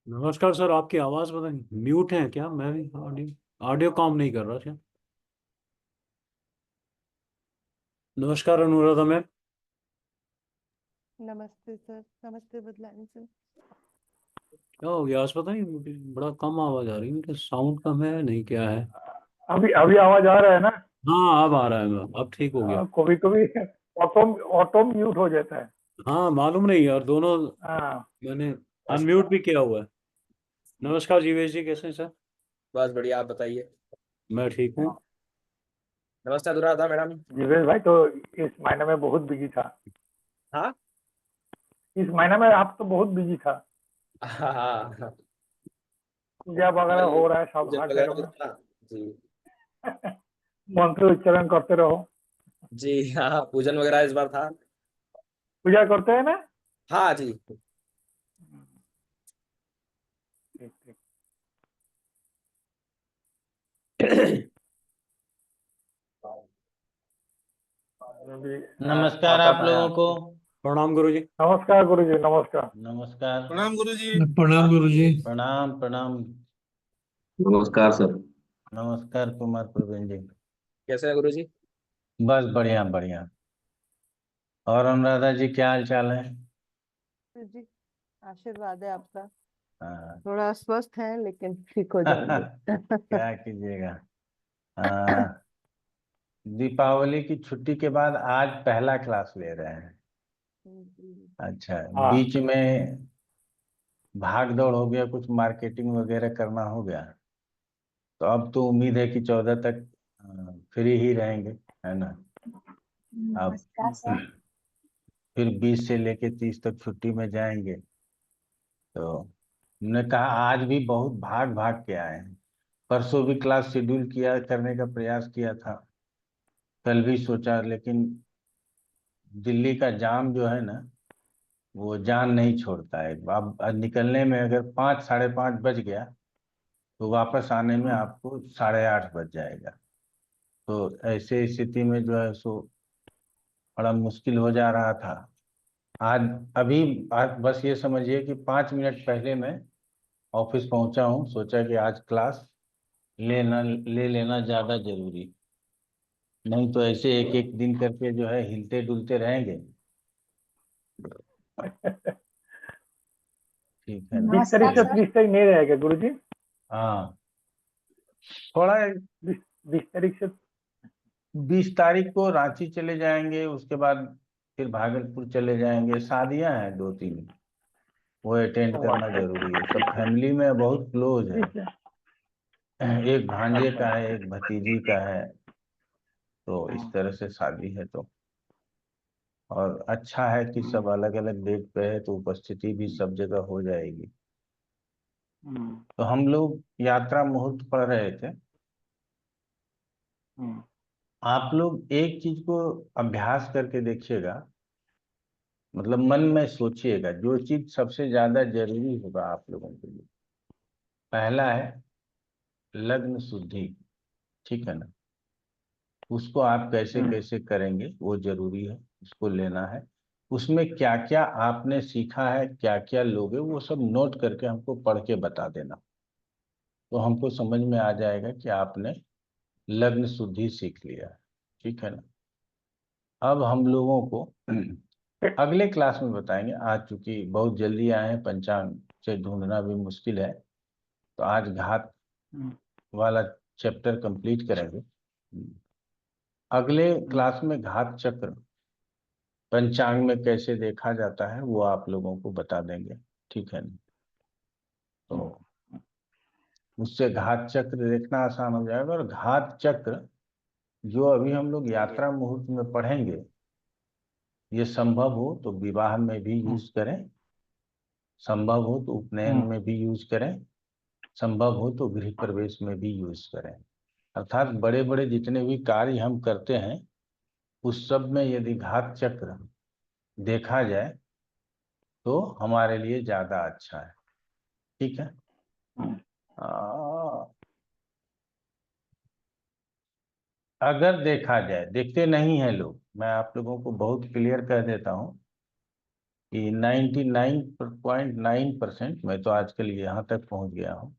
नमस्कार सर, आपकी आवाज़ पता नहीं म्यूट है क्या? मैं भी ऑडियो ऑडियो काम नहीं कर रहा क्या? नमस्कार अनुराधा मैम। नमस्ते सर। नमस्ते बदलानी सर। क्या हो गया आज? पता नहीं, मुझे बड़ा कम आवाज़ आ रही है। मेरे साउंड कम है नहीं क्या है? अभी अभी आवाज आ रहा है ना? हाँ अब आ रहा है मैम, अब ठीक हो गया। कभी कभी ऑटो ऑटो म्यूट हो जाता है। हाँ मालूम नहीं यार, दोनों हाँ। मैंने अनम्यूट भी किया हुआ है। नमस्कार जीवेश जी, कैसे हैं सर? बस बढ़िया, आप बताइए। मैं ठीक हूँ। नमस्ते अनुराधा मैडम। जीवेश भाई तो इस महीने में बहुत बिजी था। हाँ इस महीने में आप तो बहुत बिजी था। हाँ हाँ। पूजा वगैरह भाई हो रहा है सब पूजन हर वगैरह जगह हो में। रहा था। जी। मंत्र उच्चारण करते रहो। जी हाँ, पूजन वगैरह इस बार था। पूजा करते हैं ना? हाँ जी। ठीक ठीक। अभी नमस्कार आता आप था लोगों यहाँ। को। प्रणाम गुरु जी। नमस्कार गुरु जी, नमस्कार। नमस्कार। प्रणाम गुरुजी। प्रणाम गुरुजी। प्रणाम प्रणाम। नमस्कार सर। नमस्कार कुमार प्रवीण जी। कैसे है गुरुजी? बस बढ़िया बढ़िया। और अनुराधा जी क्या हाल चाल है? जी, आशीर्वाद है आपका। हाँ। थोड़ा अस्वस्थ है लेकिन ठीक हो जाएंगे। क्या कीजिएगा। हाँ, दीपावली की छुट्टी के बाद आज पहला क्लास ले रहे हैं। अच्छा, हाँ। बीच में भाग दौड़ हो गया, कुछ मार्केटिंग वगैरह करना हो गया। तो अब तो उम्मीद है कि 14 तक फ्री ही रहेंगे, है ना? अब फिर 20 से लेके 30 तक छुट्टी में जाएंगे। तो हमने कहा आज भी बहुत भाग भाग के आए हैं। परसों भी क्लास शेड्यूल किया करने का प्रयास किया था, कल भी सोचा, लेकिन दिल्ली का जाम जो है ना, वो जान नहीं छोड़ता है। अब निकलने में अगर 5 साढ़े 5 बज गया तो वापस आने में आपको 8:30 बज जाएगा। तो ऐसे स्थिति में जो है सो बड़ा मुश्किल हो जा रहा था। आज अभी आज बस ये समझिए कि 5 मिनट पहले मैं ऑफिस पहुंचा हूं, सोचा कि आज क्लास ले लेना ज्यादा जरूरी। नहीं तो ऐसे एक एक दिन करके जो है हिलते डुलते रहेंगे। ठीक है ना? 20 तारीख से 30 तारीख नहीं रहेगा गुरु जी? हाँ, थोड़ा 20 तारीख से। 20 तारीख को रांची चले जाएंगे, उसके बाद फिर भागलपुर चले जाएंगे। शादियां हैं 2 3, वो अटेंड करना जरूरी है। सब फैमिली में बहुत क्लोज है। ठीक है। एक भांजे अच्छा। का है, एक भतीजी का है। तो इस तरह से शादी है। तो और अच्छा है कि सब अलग अलग डेट पे है, तो उपस्थिति भी सब जगह हो जाएगी। तो हम लोग यात्रा मुहूर्त पढ़ रहे थे। आप लोग एक चीज को अभ्यास करके देखिएगा, मतलब मन में सोचिएगा, जो चीज सबसे ज्यादा जरूरी होगा आप लोगों के लिए। पहला है लग्न शुद्धि। ठीक है ना? उसको आप कैसे कैसे करेंगे वो जरूरी है, उसको लेना है। उसमें क्या क्या आपने सीखा है, क्या क्या लोगे, वो सब नोट करके हमको पढ़ के बता देना। तो हमको समझ में आ जाएगा कि आपने लग्न शुद्धि सीख लिया है। ठीक है ना? अब हम लोगों को अगले क्लास में बताएंगे। आज चूंकि बहुत जल्दी आए हैं, पंचांग से ढूंढना भी मुश्किल है, तो आज घात वाला चैप्टर कंप्लीट करेंगे। अगले क्लास में घात चक्र पंचांग में कैसे देखा जाता है वो आप लोगों को बता देंगे। ठीक है ना? तो उससे घात चक्र देखना आसान हो जाएगा। और घात चक्र जो अभी हम लोग यात्रा मुहूर्त में पढ़ेंगे, ये संभव हो तो विवाह में भी यूज करें, संभव हो तो उपनयन में भी यूज करें, संभव हो तो गृह प्रवेश में भी यूज करें। अर्थात बड़े बड़े जितने भी कार्य हम करते हैं, उस सब में यदि घात चक्र देखा जाए तो हमारे लिए ज्यादा अच्छा है। ठीक है? आ, अगर देखा जाए, देखते नहीं है लोग, मैं आप लोगों को बहुत क्लियर कह देता हूँ कि 99.9%, मैं तो आजकल यहाँ तक पहुँच गया हूँ,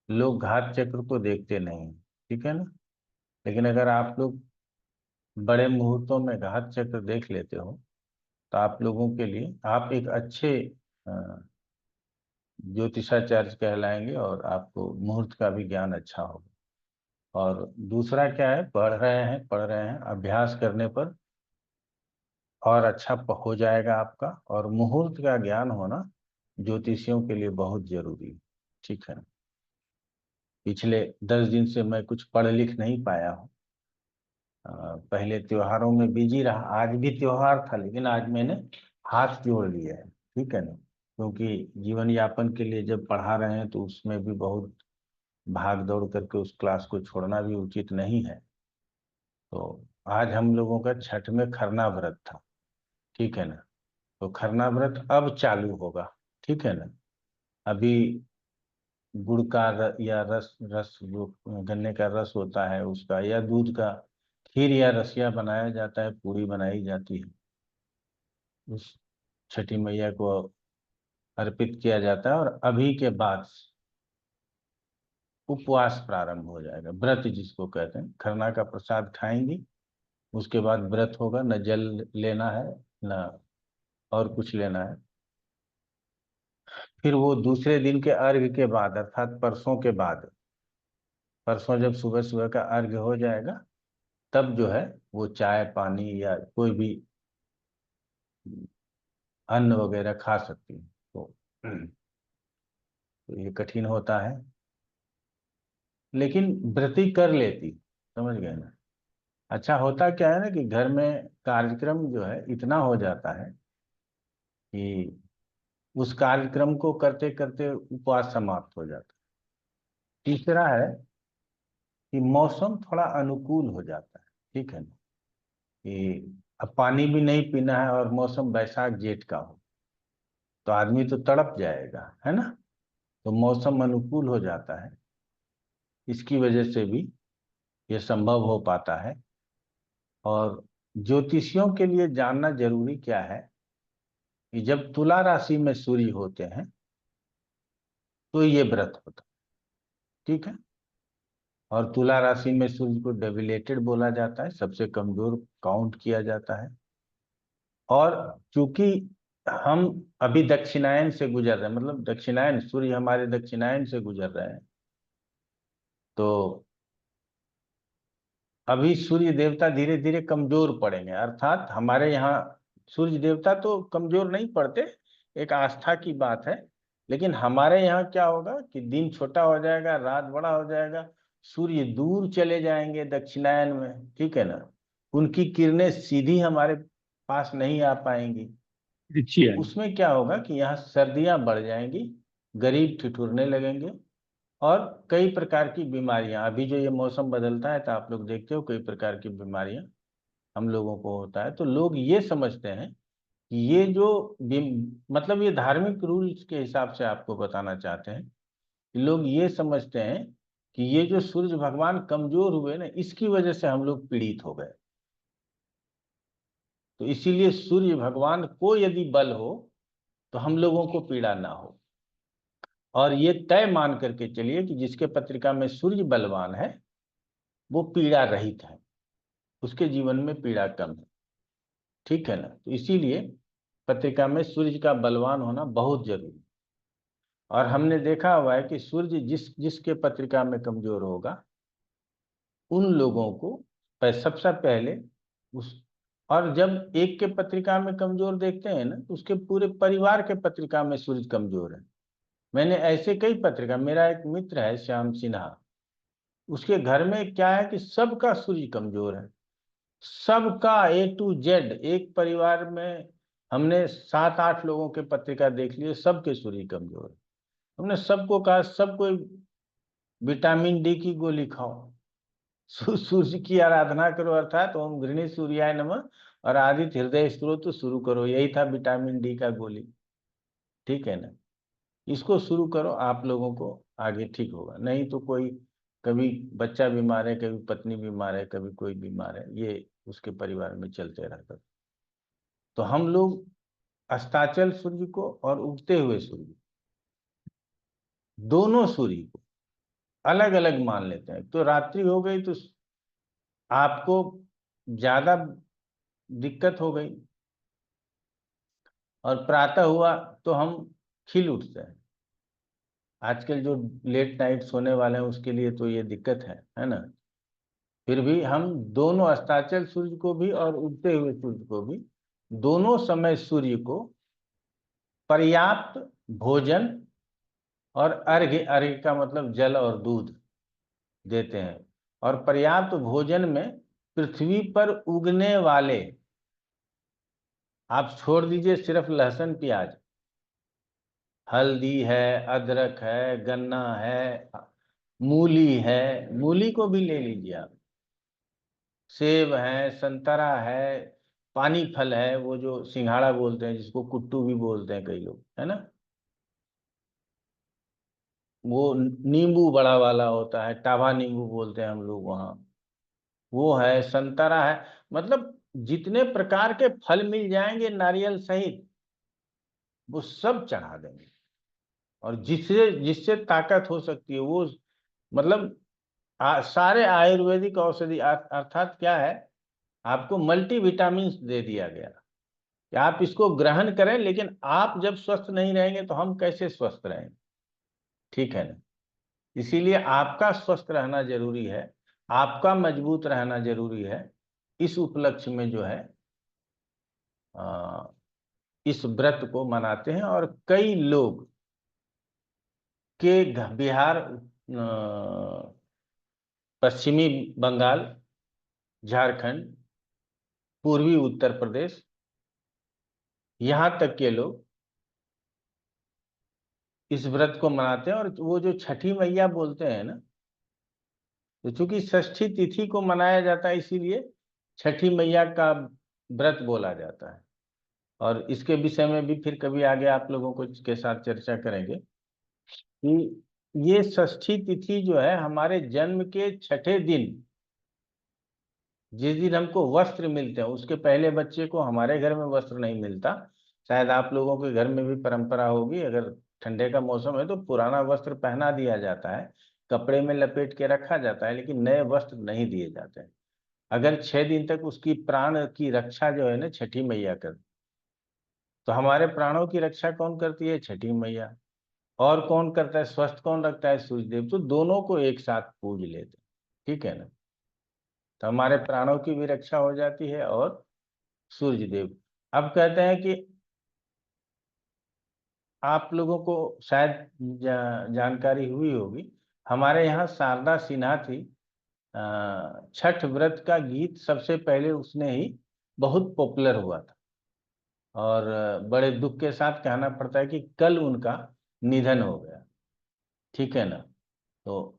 लोग घात चक्र को देखते नहीं, ठीक है ना। लेकिन अगर आप लोग बड़े मुहूर्तों में घात चक्र देख लेते हो तो आप लोगों के लिए आप एक अच्छे अ, ज्योतिषाचार्य कहलाएंगे और आपको मुहूर्त का भी ज्ञान अच्छा होगा। और दूसरा क्या है, पढ़ रहे हैं अभ्यास करने पर और अच्छा हो जाएगा आपका। और मुहूर्त का ज्ञान होना ज्योतिषियों के लिए बहुत जरूरी है, ठीक है। पिछले 10 दिन से मैं कुछ पढ़ लिख नहीं पाया हूँ। पहले त्योहारों में बिजी रहा, आज भी त्योहार था लेकिन आज मैंने हाथ जोड़ लिया है, ठीक है ना। क्योंकि जीवन यापन के लिए जब पढ़ा रहे हैं तो उसमें भी बहुत भाग दौड़ करके उस क्लास को छोड़ना भी उचित नहीं है। तो आज हम लोगों का छठ में खरना व्रत था, ठीक है ना। तो खरना व्रत अब चालू होगा, ठीक है ना। अभी गुड़ का या रस रस जो गन्ने का रस होता है उसका, या दूध का खीर या रसिया बनाया जाता है, पूड़ी बनाई जाती है, उस छठी मैया को अर्पित किया जाता है। और अभी के बाद उपवास प्रारंभ हो जाएगा, व्रत जिसको कहते हैं। खरना का प्रसाद खाएंगी, उसके बाद व्रत होगा, न जल लेना है न और कुछ लेना है। फिर वो दूसरे दिन के अर्घ के बाद, अर्थात परसों के बाद, परसों जब सुबह सुबह का अर्घ हो जाएगा तब जो है वो चाय पानी या कोई भी अन्न वगैरह खा सकती है। तो ये कठिन होता है लेकिन व्रती कर लेती, समझ गए ना। अच्छा होता क्या है ना कि घर में कार्यक्रम जो है इतना हो जाता है कि उस कार्यक्रम को करते करते उपवास समाप्त हो जाता है। तीसरा है कि मौसम थोड़ा अनुकूल हो जाता है, ठीक है ना। कि अब पानी भी नहीं पीना है और मौसम बैसाख जेठ का हो तो आदमी तो तड़प जाएगा, है ना। तो मौसम अनुकूल हो जाता है, इसकी वजह से भी ये संभव हो पाता है। और ज्योतिषियों के लिए जानना जरूरी क्या है कि जब तुला राशि में सूर्य होते हैं तो ये व्रत होता है, ठीक है। और तुला राशि में सूर्य को डेबिलेटेड बोला जाता है, सबसे कमजोर काउंट किया जाता है। और चूंकि हम अभी दक्षिणायन से गुजर रहे हैं, मतलब दक्षिणायन सूर्य हमारे दक्षिणायन से गुजर रहे हैं, तो अभी सूर्य देवता धीरे धीरे कमजोर पड़ेंगे। अर्थात हमारे यहाँ सूर्य देवता तो कमजोर नहीं पड़ते, एक आस्था की बात है। लेकिन हमारे यहाँ क्या होगा कि दिन छोटा हो जाएगा, रात बड़ा हो जाएगा, सूर्य दूर चले जाएंगे दक्षिणायन में, ठीक है ना। उनकी किरणें सीधी हमारे पास नहीं आ पाएंगी। अच्छी है। उसमें क्या होगा कि यहाँ सर्दियां बढ़ जाएंगी, गरीब ठिठुरने लगेंगे और कई प्रकार की बीमारियां, अभी जो ये मौसम बदलता है तो आप लोग देखते हो कई प्रकार की बीमारियां हम लोगों को होता है। तो लोग ये समझते हैं कि ये जो मतलब ये धार्मिक रूल्स के हिसाब से आपको बताना चाहते हैं कि लोग ये समझते हैं कि ये जो सूर्य भगवान कमजोर हुए ना, इसकी वजह से हम लोग पीड़ित हो गए। तो इसीलिए सूर्य भगवान को यदि बल हो तो हम लोगों को पीड़ा ना हो। और ये तय मान करके चलिए कि जिसके पत्रिका में सूर्य बलवान है वो पीड़ा रहित है, उसके जीवन में पीड़ा कम है, ठीक है ना। तो इसीलिए पत्रिका में सूर्य का बलवान होना बहुत जरूरी। और हमने देखा हुआ है कि सूर्य जिसके पत्रिका में कमजोर होगा उन लोगों को सबसे पहले उस, और जब एक के पत्रिका में कमजोर देखते हैं ना तो उसके पूरे परिवार के पत्रिका में सूर्य कमजोर है। मैंने ऐसे कई पत्रिका, मेरा एक मित्र है श्याम सिन्हा, उसके घर में क्या है कि सबका सूर्य कमजोर है, सबका A to Z, एक परिवार में हमने 7-8 लोगों के पत्रिका देख लिए, सबके सूर्य कमजोर है। हमने सबको कहा सबको विटामिन डी की गोली खाओ, सूर्य की आराधना करो, अर्थात ओम घृणी सूर्याय नमः और आदित्य हृदय स्तोत्र शुरू करो, यही था विटामिन डी का गोली, ठीक है ना। इसको शुरू करो, आप लोगों को आगे ठीक होगा। नहीं तो कोई कभी बच्चा बीमार है, कभी पत्नी बीमार है, कभी कोई बीमार है, ये उसके परिवार में चलते रहता। तो हम लोग अस्ताचल सूर्य को और उगते हुए सूर्य, दोनों सूर्य को अलग अलग मान लेते हैं। तो रात्रि हो गई तो आपको ज्यादा दिक्कत हो गई, और प्रातः हुआ तो हम खिल उठते हैं। आजकल जो लेट नाइट सोने वाले हैं उसके लिए तो ये दिक्कत है ना। फिर भी हम दोनों अस्ताचल सूर्य को भी और उगते हुए सूर्य को भी, दोनों समय सूर्य को पर्याप्त भोजन और अर्घ्य, अर्घ्य का मतलब जल और दूध देते हैं। और पर्याप्त भोजन में पृथ्वी पर उगने वाले, आप छोड़ दीजिए सिर्फ लहसुन प्याज, हल्दी है, अदरक है, गन्ना है, मूली है, मूली को भी ले लीजिए आप, सेब है, संतरा है, पानी फल है, वो जो सिंघाड़ा बोलते हैं, जिसको कुट्टू भी बोलते हैं कई लोग, है ना। वो नींबू बड़ा वाला होता है, टाभा नींबू बोलते हैं हम लोग वहाँ, वो है, संतरा है। मतलब जितने प्रकार के फल मिल जाएंगे नारियल सहित, वो सब चढ़ा देंगे। और जिससे जिससे ताकत हो सकती है वो, मतलब सारे आयुर्वेदिक औषधि, अर्थात क्या है, आपको मल्टी विटामिन दे दिया गया कि आप इसको ग्रहण करें। लेकिन आप जब स्वस्थ नहीं रहेंगे तो हम कैसे स्वस्थ रहेंगे, ठीक है ना। इसीलिए आपका स्वस्थ रहना जरूरी है, आपका मजबूत रहना जरूरी है। इस उपलक्ष्य में जो है इस व्रत को मनाते हैं। और कई लोग के बिहार, पश्चिमी बंगाल, झारखंड, पूर्वी उत्तर प्रदेश, यहां तक के लोग इस व्रत को मनाते हैं। और वो जो छठी मैया बोलते हैं ना, तो चूंकि षष्ठी तिथि को मनाया जाता है, इसीलिए छठी मैया का व्रत बोला जाता है। और इसके विषय में भी फिर कभी आगे आप लोगों को के साथ चर्चा करेंगे कि ये षष्ठी तिथि जो है, हमारे जन्म के छठे दिन, जिस दिन हमको वस्त्र मिलते हैं, उसके पहले बच्चे को हमारे घर में वस्त्र नहीं मिलता। शायद आप लोगों के घर में भी परंपरा होगी, अगर ठंडे का मौसम है तो पुराना वस्त्र पहना दिया जाता है, कपड़े में लपेट के रखा जाता है, लेकिन नए वस्त्र नहीं दिए जाते हैं। अगर 6 दिन तक उसकी प्राण की रक्षा जो है ना, छठी मैया कर, तो हमारे प्राणों की रक्षा कौन करती है? छठी मैया। और कौन करता है? स्वस्थ कौन रखता है? सूर्यदेव। तो दोनों को एक साथ पूज लेते, ठीक है ना। तो हमारे प्राणों की भी रक्षा हो जाती है और सूर्य देव। अब कहते हैं कि आप लोगों को शायद जानकारी हुई होगी, हमारे यहाँ शारदा सिन्हा थी, छठ व्रत का गीत सबसे पहले उसने ही बहुत पॉपुलर हुआ था। और बड़े दुख के साथ कहना पड़ता है कि कल उनका निधन हो गया, ठीक है ना। तो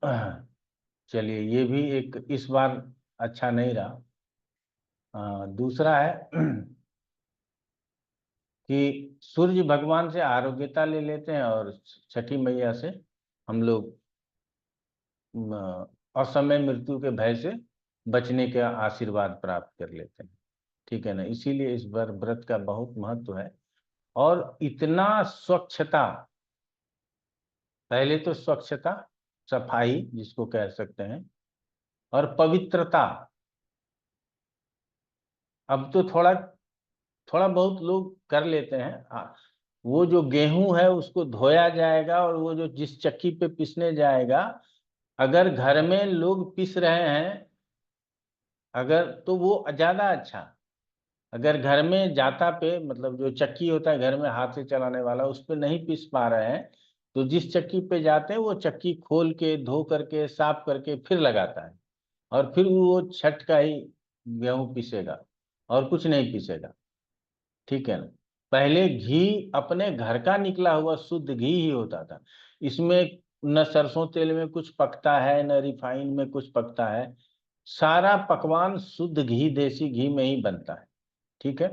चलिए, ये भी एक इस बार अच्छा नहीं रहा। दूसरा है कि सूर्य भगवान से आरोग्यता ले लेते हैं, और छठी मैया से हम लोग असमय मृत्यु के भय से बचने का आशीर्वाद प्राप्त कर लेते हैं, ठीक है ना। इसीलिए इस बार व्रत का बहुत महत्व है। और इतना स्वच्छता, पहले तो स्वच्छता, सफाई जिसको कह सकते हैं, और पवित्रता। अब तो थोड़ा थोड़ा बहुत लोग कर लेते हैं। वो जो गेहूं है उसको धोया जाएगा, और वो जो जिस चक्की पे पिसने जाएगा, अगर घर में लोग पिस रहे हैं अगर, तो वो ज्यादा अच्छा। अगर घर में जाता पे, मतलब जो चक्की होता है घर में हाथ से चलाने वाला, उस पे नहीं पिस पा रहे हैं, तो जिस चक्की पे जाते हैं वो चक्की खोल के, धो करके, साफ करके फिर लगाता है, और फिर वो छठ का ही गेहूं पीसेगा और कुछ नहीं पीसेगा, ठीक है ना। पहले घी अपने घर का निकला हुआ शुद्ध घी ही होता था। इसमें न सरसों तेल में कुछ पकता है, न रिफाइन में कुछ पकता है। सारा पकवान शुद्ध घी, देसी घी में ही बनता है, ठीक है।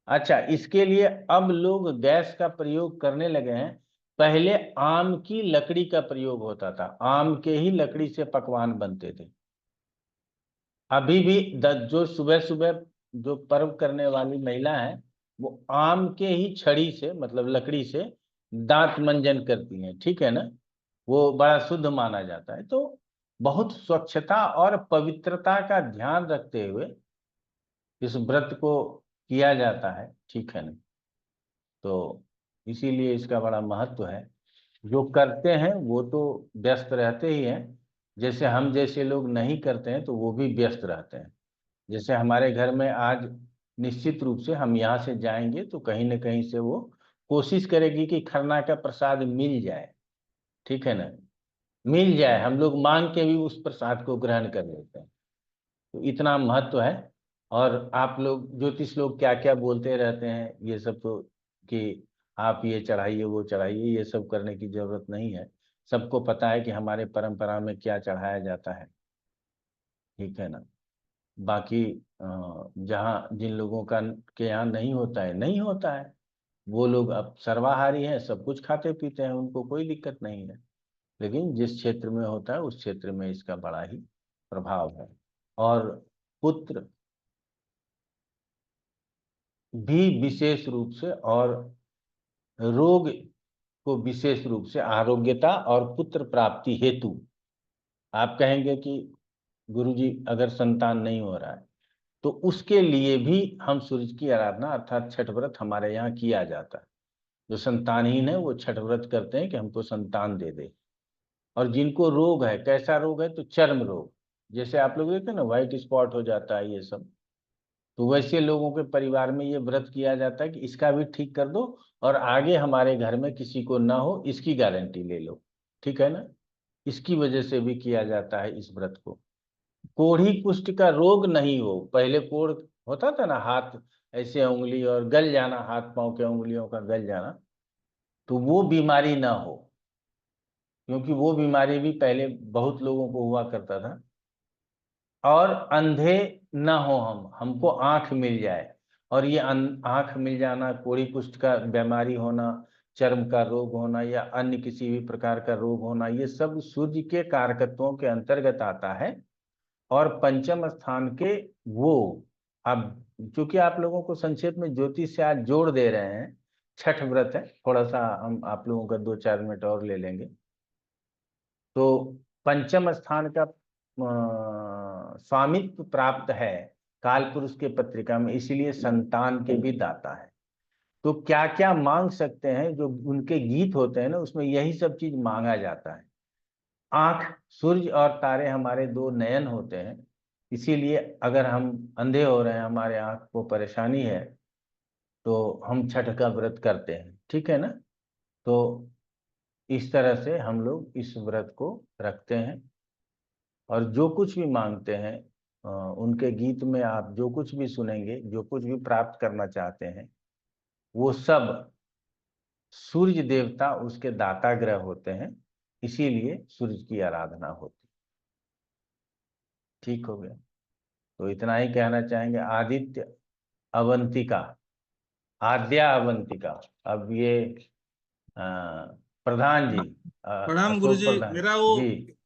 अच्छा, इसके लिए अब लोग गैस का प्रयोग करने लगे हैं, पहले आम की लकड़ी का प्रयोग होता था, आम के ही लकड़ी से पकवान बनते थे। अभी भी जो सुबह सुबह जो पर्व करने वाली महिला है वो आम के ही छड़ी से मतलब लकड़ी से दांत मंजन करती हैं, ठीक है ना। वो बड़ा शुद्ध माना जाता है। तो बहुत स्वच्छता और पवित्रता का ध्यान रखते हुए इस व्रत को किया जाता है, ठीक है ना। तो इसीलिए इसका बड़ा महत्व है। जो करते हैं वो तो व्यस्त रहते ही हैं, जैसे हम जैसे लोग नहीं करते हैं तो वो भी व्यस्त रहते हैं। जैसे हमारे घर में आज निश्चित रूप से हम यहाँ से जाएंगे तो कहीं ना कहीं से वो कोशिश करेगी कि खरना का प्रसाद मिल जाए, ठीक है ना। मिल जाए, हम लोग मांग के भी उस प्रसाद को ग्रहण कर लेते हैं। तो इतना महत्व है। और आप लोग ज्योतिष लोग क्या क्या बोलते रहते हैं ये सब, तो कि आप ये चढ़ाइए वो चढ़ाइए, ये सब करने की जरूरत नहीं है। सबको पता है कि हमारे परंपरा में क्या चढ़ाया जाता है, ठीक है ना। बाकी जहाँ जिन लोगों का के यहाँ नहीं होता है नहीं होता है, वो लोग अब सर्वाहारी हैं, सब कुछ खाते पीते हैं, उनको कोई दिक्कत नहीं है। लेकिन जिस क्षेत्र में होता है उस क्षेत्र में इसका बड़ा ही प्रभाव है। और पुत्र भी विशेष रूप से और रोग को विशेष रूप से आरोग्यता और पुत्र प्राप्ति हेतु, आप कहेंगे कि गुरुजी अगर संतान नहीं हो रहा है तो उसके लिए भी हम सूर्य की आराधना अर्थात छठ व्रत हमारे यहाँ किया जाता है। जो संतानहीन है वो छठ व्रत करते हैं कि हमको संतान दे दे। और जिनको रोग है, कैसा रोग है, तो चर्म रोग, जैसे आप लोग देखते हैं ना व्हाइट स्पॉट हो जाता है ये सब, तो वैसे लोगों के परिवार में ये व्रत किया जाता है कि इसका भी ठीक कर दो और आगे हमारे घर में किसी को ना हो इसकी गारंटी ले लो, ठीक है ना। इसकी वजह से भी किया जाता है इस व्रत को। कोढ़ी कुष्ठ का रोग नहीं हो, पहले कोढ़ होता था ना, हाथ ऐसे उंगली और गल जाना, हाथ पांव के उंगलियों का गल जाना, तो वो बीमारी ना हो, क्योंकि वो बीमारी भी पहले बहुत लोगों को हुआ करता था। और अंधे ना हो, हमको आंख मिल जाए। और ये आंख मिल जाना, कोढ़ी कुष्ठ का बीमारी होना, चर्म का रोग होना या अन्य किसी भी प्रकार का रोग होना, ये सब सूर्य के कारकत्वों के अंतर्गत आता है। और पंचम स्थान के वो, अब चूंकि आप लोगों को संक्षेप में ज्योतिष से आज जोड़ दे रहे हैं, छठ व्रत है, थोड़ा सा हम आप लोगों का 2-4 मिनट और ले लेंगे। तो पंचम स्थान का स्वामित्व प्राप्त है काल पुरुष के पत्रिका में, इसलिए संतान के भी दाता है। तो क्या क्या मांग सकते हैं, जो उनके गीत होते हैं ना उसमें यही सब चीज मांगा जाता है। आंख, सूर्य और तारे हमारे दो नयन होते हैं, इसीलिए अगर हम अंधे हो रहे हैं, हमारे आंख को परेशानी है, तो हम छठ का व्रत करते हैं, ठीक है ना। तो इस तरह से हम लोग इस व्रत को रखते हैं। और जो कुछ भी मांगते हैं उनके गीत में आप जो कुछ भी सुनेंगे, जो कुछ भी प्राप्त करना चाहते हैं, वो सब सूर्य देवता उसके दाता ग्रह होते हैं, इसीलिए सूर्य की आराधना होती। ठीक हो गया। तो इतना ही कहना चाहेंगे। आदित्य अवंतिका, आद्या अवंतिका। अब ये अ, प्रधान जी, प्रणाम अशोक गुरुजी। प्रधान मेरा वो जी।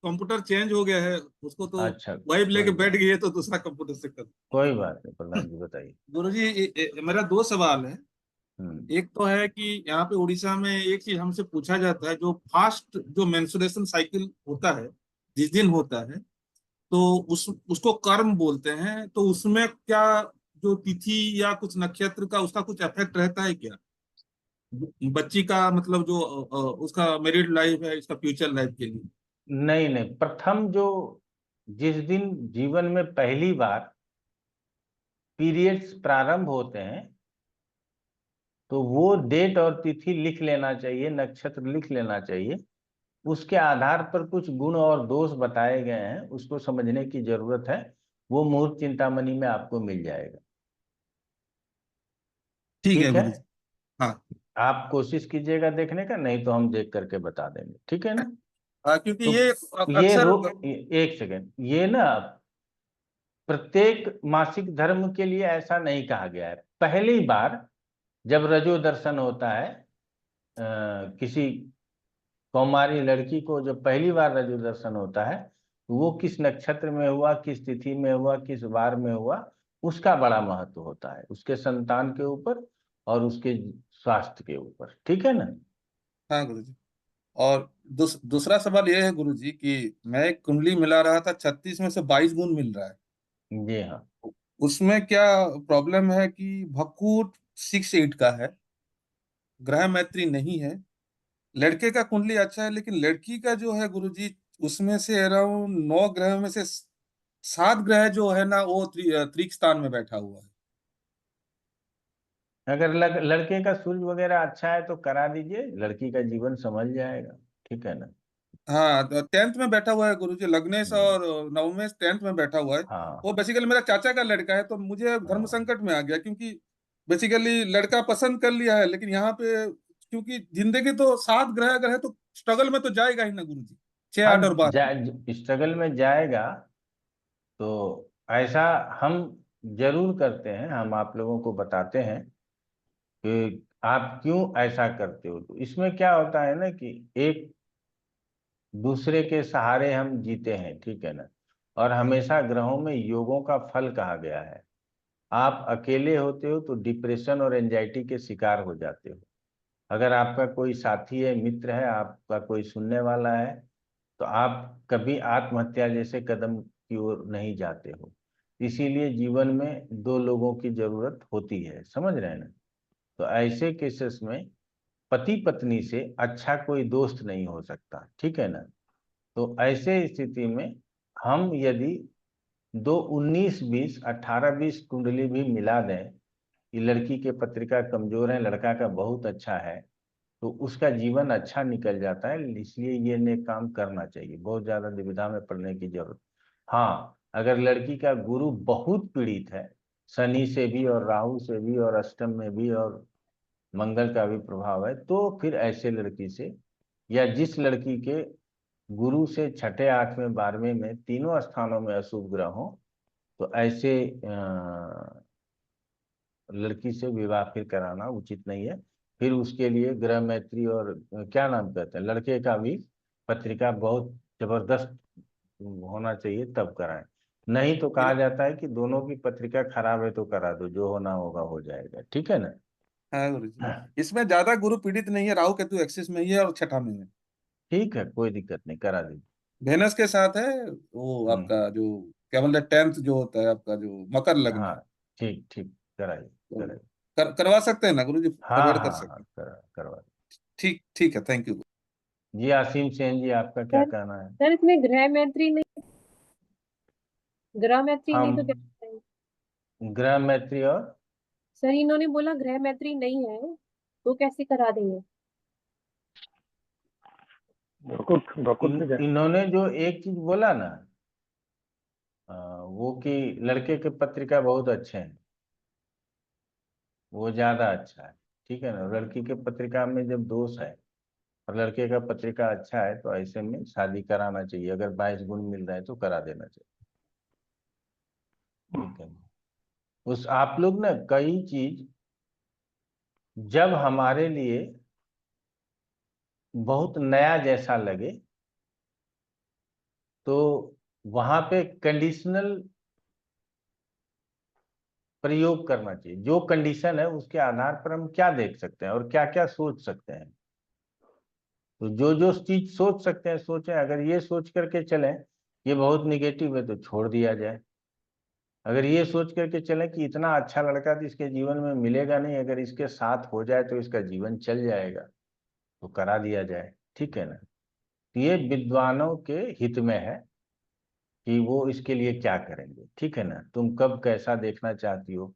कंप्यूटर चेंज हो गया है, उसको तो अच्छा, वाइफ लेके कोई बैठ बात, गई है, तो दूसरा कंप्यूटर से कर। कोई बात नहीं, प्रधान जी बताइए। गुरुजी मेरा दो सवाल है। हम्म। एक तो है कि यहाँ पे उड़ीसा में एक चीज हमसे पूछा जाता है, जो फास्ट जो मेंस्ट्रुएशन साइकिल होता है जिस दिन होता है, तो उसको कर्म बोलते हैं, तो उसमें क्या जो तिथि या कुछ नक्षत्र का उसका कुछ इफेक्ट रहता है क्या बच्ची का, मतलब जो उसका मैरिड लाइफ है, इसका फ्यूचर लाइफ के लिए? नहीं नहीं, प्रथम जो जिस दिन जीवन में पहली बार पीरियड्स प्रारंभ होते हैं तो वो डेट और तिथि लिख लेना चाहिए, नक्षत्र लिख लेना चाहिए। उसके आधार पर कुछ गुण और दोष बताए गए हैं, उसको समझने की जरूरत है। वो मुहूर्त चिंतामणि में आपको मिल जाएगा। ठीक है ठीक है, गुरुजी। हाँ। आप कोशिश कीजिएगा देखने का, नहीं तो हम देख करके बता देंगे, ठीक है ना। क्योंकि तो ये ये अक्सर एक सेकेंड, ये ना प्रत्येक मासिक धर्म के लिए ऐसा नहीं कहा गया है। पहली बार जब रजो दर्शन होता है किसी कौमारी लड़की को जब पहली बार रजु दर्शन होता है तो वो किस नक्षत्र में हुआ, किस तिथि में हुआ, किस वार में हुआ, उसका बड़ा महत्व होता है, उसके संतान के ऊपर और उसके स्वास्थ्य के ऊपर। ठीक है ना? हाँ गुरु जी। और दूसरा सवाल यह है गुरु जी कि मैं एक कुंडली मिला रहा था, 36 में से 22 गुण मिल रहा है। जी हाँ। उसमें क्या प्रॉब्लम है कि भकूट 6-8 का है, ग्रह मैत्री नहीं है। लड़के का कुंडली अच्छा है, लेकिन लड़की का जो है गुरुजी, उसमें से अराउंड 9 ग्रह में से 7 ग्रह जो है ना, वो त्रिक स्थान में बैठा हुआ है। अगर लड़के का सूर्य वगैरह अच्छा है तो करा दीजिए, लड़की का जीवन संभल जाएगा। ठीक है ना? हाँ, 10th में बैठा हुआ है गुरुजी, लग्नेश हम्म, और नवमेश 10th में बैठा हुआ है। हाँ वो बेसिकली मेरा चाचा का लड़का है, तो मुझे धर्म हाँ। संकट में आ गया, क्योंकि बेसिकली लड़का पसंद कर लिया है, लेकिन यहाँ पे क्योंकि जिंदगी तो 7 ग्रह अगर है तो स्ट्रगल में तो जाएगा ही ना गुरुजी, 6, हाँ 8 और 12। स्ट्रगल में जाएगा। तो ऐसा हम जरूर करते हैं, हम आप लोगों को बताते हैं कि आप क्यों ऐसा करते हो। तो इसमें क्या होता है ना कि एक दूसरे के सहारे हम जीते हैं। ठीक है ना? और हमेशा ग्रहों में योगों का फल कहा गया है। आप अकेले होते हो तो डिप्रेशन और एंजाइटी के शिकार हो जाते हो। अगर आपका कोई साथी है, मित्र है, आपका कोई सुनने वाला है, तो आप कभी आत्महत्या जैसे कदम की ओर नहीं जाते हो। इसीलिए जीवन में दो लोगों की जरूरत होती है, समझ रहे हैं ना? तो ऐसे केसेस में पति पत्नी से अच्छा कोई दोस्त नहीं हो सकता। ठीक है ना? तो ऐसे स्थिति में हम यदि दो 19-20 18-20 कुंडली भी मिला दें कि लड़की के पत्रिका कमजोर है, लड़का का बहुत अच्छा है, तो उसका जीवन अच्छा निकल जाता है। इसलिए ये नेक काम करना चाहिए, बहुत ज्यादा दुविधा में पड़ने की जरूरत। हाँ, अगर लड़की का गुरु बहुत पीड़ित है, शनि से भी और राहु से भी और अष्टम में भी और मंगल का भी प्रभाव है, तो फिर ऐसे लड़की से, या जिस लड़की के गुरु से छठे, 8वें, 12वें में तीनों स्थानों में अशुभ ग्रह हो, तो ऐसे लड़की से विवाह फिर कराना उचित नहीं है। फिर उसके लिए ग्रह मैत्री और क्या नाम कहते हैं, लड़के का भी पत्रिका बहुत जबरदस्त होना चाहिए, तब कराएं। नहीं तो कहा जाता है कि दोनों की पत्रिका खराब है तो करा दो, जो होना होगा हो जाएगा। ठीक है ना? हाँ गुरु जी, इसमें ज्यादा गुरु पीड़ित नहीं है, राहु केतु एक्सिस में ही है और छठा में है। ठीक है, कोई दिक्कत नहीं, करा दीजिए। वेनस के साथ है, वो हम्म, आपका जो क्या बोलते हैं 10th जो होता है आपका, जो मकर लग्न हाँ, है। ठीक ठीक, कराइए तो कराइए। करवा सकते हैं ना गुरु जी, हाँ फॉरवर्ड कर हाँ हाँ, सकते हैं। करवा। ठीक ठीक है, थैंक यू। जी आसिम सेन जी, आपका क्या सर कहना है? सर इसमें ग्रह मैत्री नहीं, ग्रह मैत्री नहीं हम तो क्या करें? ग्रह मैत्री और सर इन्होंने बोला ग्रह मैत्री नहीं है, तो कैसे करा देंगे? भकुट भकुट में जाए। इन्होंने जो एक चीज बोला ना, वो कि लड़के के पत्रिका बहुत अच्छे हैं, वो ज्यादा अच्छा है। ठीक है ना? लड़की के पत्रिका में जब दोष है और लड़के का पत्रिका अच्छा है, तो ऐसे में शादी कराना चाहिए। अगर 22 गुण मिल रहे हैं तो करा देना चाहिए। ठीक है? उस आप लोग ना कई चीज जब हमारे लिए बहुत नया जैसा लगे, तो वहां पे कंडीशनल प्रयोग करना चाहिए। जो कंडीशन है उसके आधार पर हम क्या देख सकते हैं और क्या क्या सोच सकते हैं। तो जो जो चीज सोच सकते हैं सोचें। अगर ये सोच करके चलें ये बहुत निगेटिव है तो छोड़ दिया जाए। अगर ये सोच करके चलें कि इतना अच्छा लड़का तो इसके जीवन में मिलेगा नहीं, अगर इसके साथ हो जाए तो इसका जीवन चल जाएगा, तो करा दिया जाए। ठीक है ना? तो ये विद्वानों के हित में है कि वो इसके लिए क्या करेंगे। ठीक है ना? तुम कब कैसा देखना चाहती हो।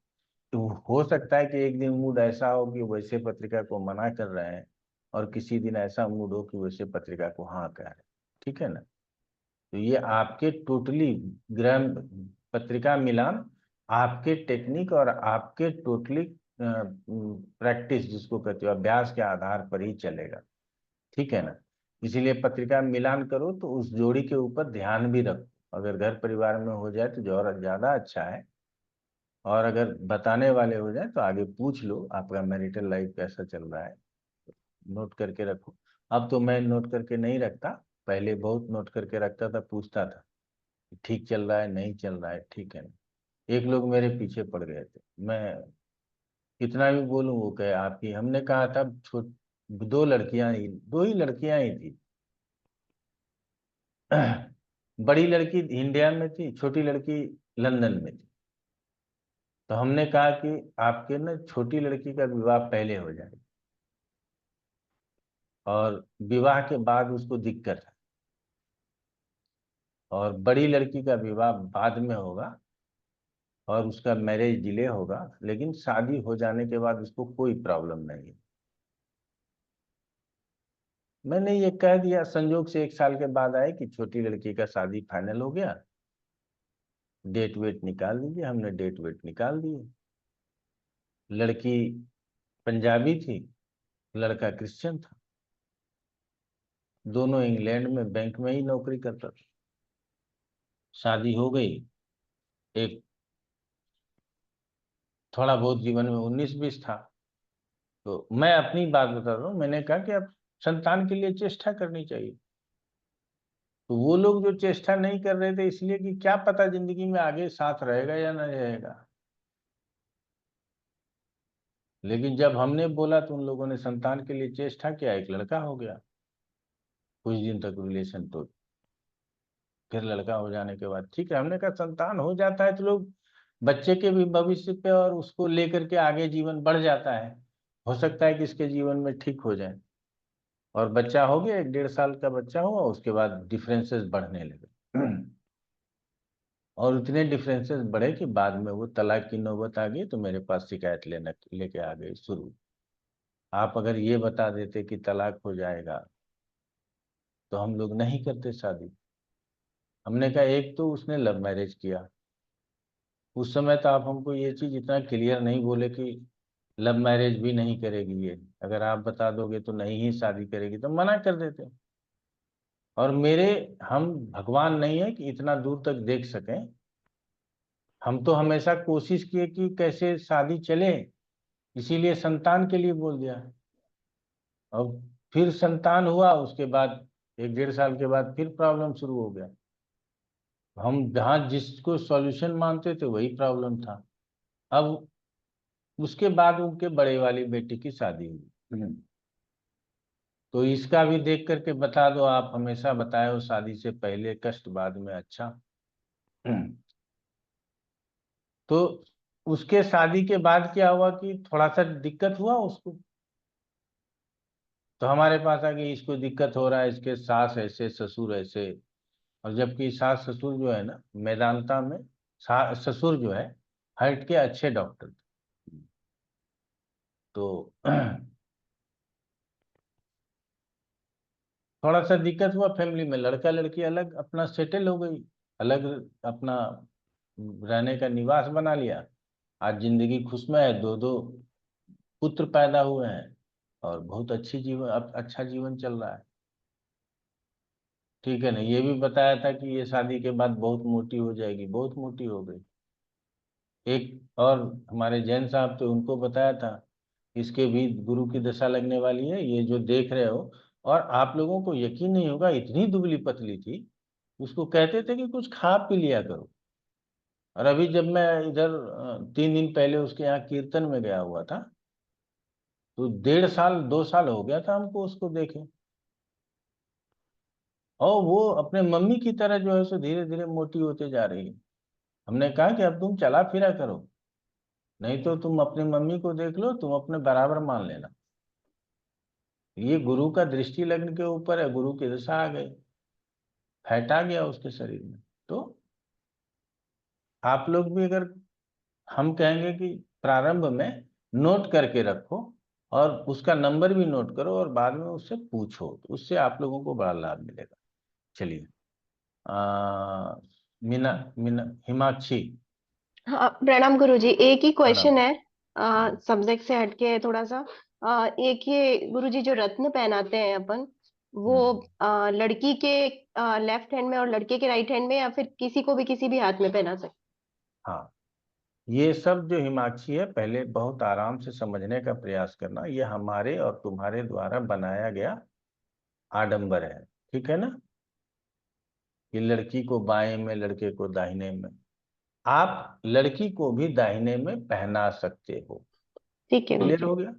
तो हो सकता है कि एक दिन मूड ऐसा हो कि वैसे पत्रिका को मना कर रहे हैं, और किसी दिन ऐसा मूड हो कि वैसे पत्रिका को हाँ कह रहे हैं। ठीक है ना? तो ये आपके टोटली ग्रह पत्रिका मिलान आपके टेक्निक और आपके टोटली प्रैक्टिस जिसको कहते हो अभ्यास के आधार पर ही चलेगा। ठीक है ना? इसीलिए पत्रिका मिलान करो तो उस जोड़ी के ऊपर ध्यान भी रखो। अगर घर परिवार में हो जाए तो जो ज्यादा अच्छा है, और अगर बताने वाले हो जाए तो आगे पूछ लो आपका मैरिटल लाइफ कैसा चल रहा है। नोट करके रखो। अब तो मैं नोट करके नहीं रखता, पहले बहुत नोट करके रखता था, पूछता था ठीक चल रहा है नहीं चल रहा है, ठीक है ना। एक लोग मेरे पीछे पड़ गए थे, मैं कितना भी बोलूं वो कहे आपकी, हमने कहा था छोट 2 ही लड़कियां ही थी। बड़ी लड़की इंडिया में थी, छोटी लड़की लंदन में थी। तो हमने कहा कि आपके ना छोटी लड़की का विवाह पहले हो जाए और विवाह के बाद उसको दिक्कत है, और बड़ी लड़की का विवाह बाद में होगा और उसका मैरिज डिले होगा, लेकिन शादी हो जाने के बाद उसको कोई प्रॉब्लम नहीं है। मैंने ये कह दिया, संजोग से 1 साल के बाद आए कि छोटी लड़की का शादी फाइनल हो गया, डेट वेट निकाल दीजिए। हमने डेट वेट निकाल दिए। लड़की पंजाबी थी, लड़का क्रिश्चियन था, दोनों इंग्लैंड में बैंक में ही नौकरी करता था। शादी हो गई। एक थोड़ा बहुत जीवन में 19-20 था। तो मैं अपनी बात बता रहा हूँ, मैंने कहा कि अब संतान के लिए चेष्टा करनी चाहिए। तो वो लोग जो चेष्टा नहीं कर रहे थे इसलिए कि क्या पता जिंदगी में आगे साथ रहेगा या नहीं रहेगा। लेकिन जब हमने बोला तो उन लोगों ने संतान के लिए चेष्टा किया, एक लड़का हो गया। कुछ दिन तक रिलेशन तो, फिर लड़का हो जाने के बाद ठीक है, हमने कहा संतान हो जाता है तो लोग बच्चे के भी भविष्य पे और उसको लेकर के आगे जीवन बढ़ जाता है। हो सकता है कि इसके जीवन में ठीक हो जाए। और बच्चा हो गया, 1-1.5 साल का बच्चा हुआ, उसके बाद डिफरेंसेस बढ़ने लगे। और उतने डिफरेंसेस बढ़े कि बाद में वो तलाक की नौबत आ गई, तो मेरे पास शिकायत लेके आ गई शुरू। आप अगर ये बता देते कि तलाक हो जाएगा तो हम लोग नहीं करते शादी। हमने कहा एक तो उसने लव मैरिज किया, उस समय तो आप हमको ये चीज इतना क्लियर नहीं बोले कि लव मैरिज भी नहीं करेगी ये, अगर आप बता दोगे तो नहीं ही शादी करेगी तो मना कर देते। और मेरे, हम भगवान नहीं है कि इतना दूर तक देख सकें। हम तो हमेशा कोशिश किए कि कैसे शादी चले, इसीलिए संतान के लिए बोल दिया। अब फिर संतान हुआ, उसके बाद 1-1.5 साल के बाद फिर प्रॉब्लम शुरू हो गया। हम जहाँ जिसको सॉल्यूशन मानते थे वही प्रॉब्लम था। अब उसके बाद उनके बड़े वाली बेटी की शादी हुई। तो इसका भी देख करके बता दो, आप हमेशा बताए हो शादी से पहले कष्ट बाद में अच्छा। तो उसके शादी के बाद क्या हुआ कि थोड़ा सा दिक्कत हुआ उसको। तो हमारे पास आ गई, इसको दिक्कत हो रहा है, इसके सास ऐसे ससुर ऐसे। और जबकि सास ससुर जो है ना, मेदांता में ससुर जो है हार्ट के अच्छे डॉक्टर थे। तो थोड़ा सा दिक्कत हुआ फैमिली में, लड़का लड़की अलग अपना सेटल हो गई, अलग अपना रहने का निवास बना लिया। आज जिंदगी खुशमय है, 2-2 पुत्र पैदा हुए हैं और बहुत अच्छी जीवन, अब अच्छा जीवन चल रहा है। ठीक है ना। ये भी बताया था कि ये शादी के बाद बहुत मोटी हो जाएगी, बहुत मोटी हो गई। एक और हमारे जैन साहब थे, उनको बताया था इसके भी गुरु की दशा लगने वाली है, ये जो देख रहे हो। और आप लोगों को यकीन नहीं होगा, इतनी दुबली पतली थी, उसको कहते थे कि कुछ खा पी लिया करो। और अभी जब मैं इधर 3 दिन पहले उसके यहाँ कीर्तन में गया हुआ था, तो 1.5 साल 2 साल हो गया था हमको उसको देखे। और वो अपने मम्मी की तरह जो है सो धीरे धीरे मोटी होते जा रही है। हमने कहा कि अब तुम चला फिरा करो, नहीं तो तुम अपनी मम्मी को देख लो, तुम अपने बराबर मान लेना। ये गुरु का दृष्टि लगने के ऊपर है, गुरु की दशा आ गई, फैट आ गया उसके शरीर में। तो आप लोग भी अगर, हम कहेंगे कि प्रारंभ में नोट करके रखो और उसका नंबर भी नोट करो और बाद में उससे पूछो, तो उससे आप लोगों को बड़ा लाभ मिलेगा। चलिए, मीना मीना हिमाक्षी। हाँ, प्रणाम गुरुजी। एक ही प्रणाम। क्वेश्चन है, सब्जेक्ट से हटके है थोड़ा सा। एक ये गुरुजी जो रत्न पहनाते हैं अपन, वो हम्म, लड़की के लेफ्ट हैंड में और लड़के के राइट हैंड में, या फिर किसी को भी किसी भी हाथ में पहना सकते? हाँ, ये सब जो हिमाक्षी है, पहले बहुत आराम से समझने का प्रयास करना। ये हमारे और तुम्हारे द्वारा बनाया गया आडंबर है, ठीक है ना। कि लड़की को बाएं में, लड़के को दाहिने में। आप लड़की को भी दाहिने में पहना सकते हो। ठीक है क्लियर गुरुजी। हो गया?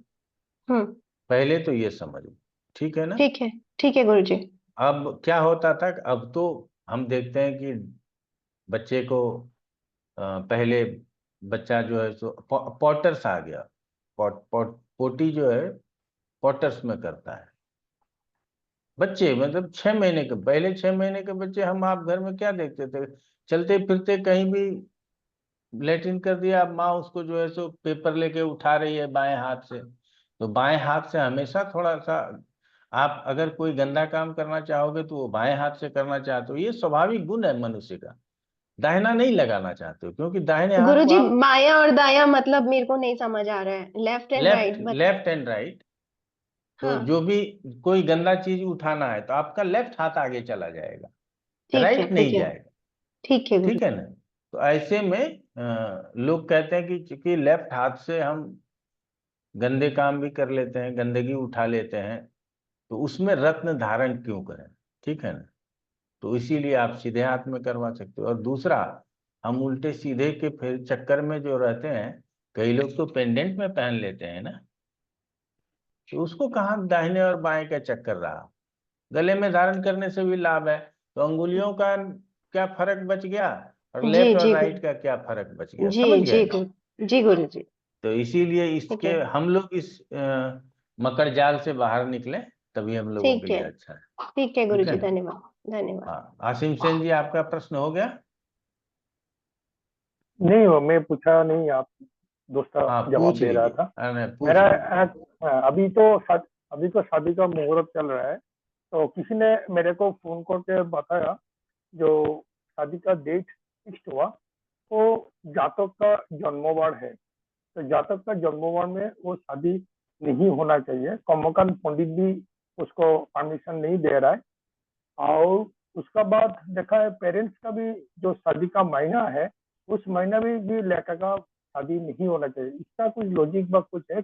हम्म। पहले तो ये समझो, ठीक है ना। ठीक है। ठीक है गुरुजी। अब क्या होता था, अब तो हम देखते हैं कि बच्चे को पहले बच्चा जो है सो पॉटर्स आ गया। पोटी जो है पॉटर्स में करता है। बच्चे मतलब 6 महीने के, पहले 6 महीने के बच्चे हम आप घर में क्या देखते थे, चलते फिरते कहीं भी लेटिन कर दिया, अब माँ उसको जो है सो पेपर लेके उठा रही है बाएं हाथ से। तो बाएं हाथ से हमेशा थोड़ा सा, आप अगर कोई गंदा काम करना चाहोगे तो वो बाएं हाथ से करना चाहते हो। ये स्वाभाविक गुण है मनुष्य का। दाहिना नहीं लगाना चाहते हो, क्योंकि दाहिने हाथ को गुरुजी आप बायां और दायां मतलब मेरे को नहीं समझ आ रहा है, लेफ्ट एंड लेफ्ट राइट बत। Left and right. तो हाँ। जो भी कोई गंदा चीज उठाना है तो आपका लेफ्ट हाथ आगे चला जाएगा, ठीक है। राइट ठीक नहीं है। जाएगा। ठीक है ठीक गुरु। है ना। तो ऐसे में लोग कहते हैं कि चूंकि लेफ्ट हाथ से हम गंदे काम भी कर लेते हैं, गंदगी उठा लेते हैं, तो उसमें रत्न धारण क्यों करें। ठीक है ना। तो इसीलिए आप सीधे हाथ में करवा सकते हो। और दूसरा, हम उल्टे सीधे के फिर चक्कर में जो रहते हैं, कई लोग तो पेंडेंट में पहन लेते हैं ना, तो उसको कहाँ दाहिने और बाएं का चक्कर रहा। गले में धारण करने से भी लाभ है। तो अंगुलियों का क्या फर्क बच गया, और जी लेफ्ट और जी राइट गुरु। का क्या फर्क बच गया, जी समझ गए जी ना। गुरु। जी गुरु जी। तो इसीलिए ठीक इसके है। हम लोग इस मकर जाल से बाहर निकले, तभी हम लोगों के ठीक लिए है। अच्छा है। ठीक है गुरु ठीक है जी, ना। धन्यवाद धन्यवाद। हाँ, आसिम सेन जी, आपका प्रश्न हो गया। नहीं हो, मैं पूछा नहीं, आप दूसरा हाँ, जवाब पूछ दे रहा लीजिए, था। अरे पूछ मेरा लीजिए। अभी तो शादी का मुहूर्त चल रहा है। तो किसी ने मेरे को फोन करके बताया, जो शादी का डेट फिक्स हुआ वो जातक का जन्मवार है। तो जातक का जन्मवार में वो शादी नहीं होना चाहिए। कमोकान पंडित भी उसको परमिशन नहीं दे रहा है। और उसका बाद देखा है, पेरेंट्स का भी जो शादी का महीना है, उस महीना में भी लड़का का शादी नहीं होना चाहिए। इसका कुछ लॉजिक बा कुछ है?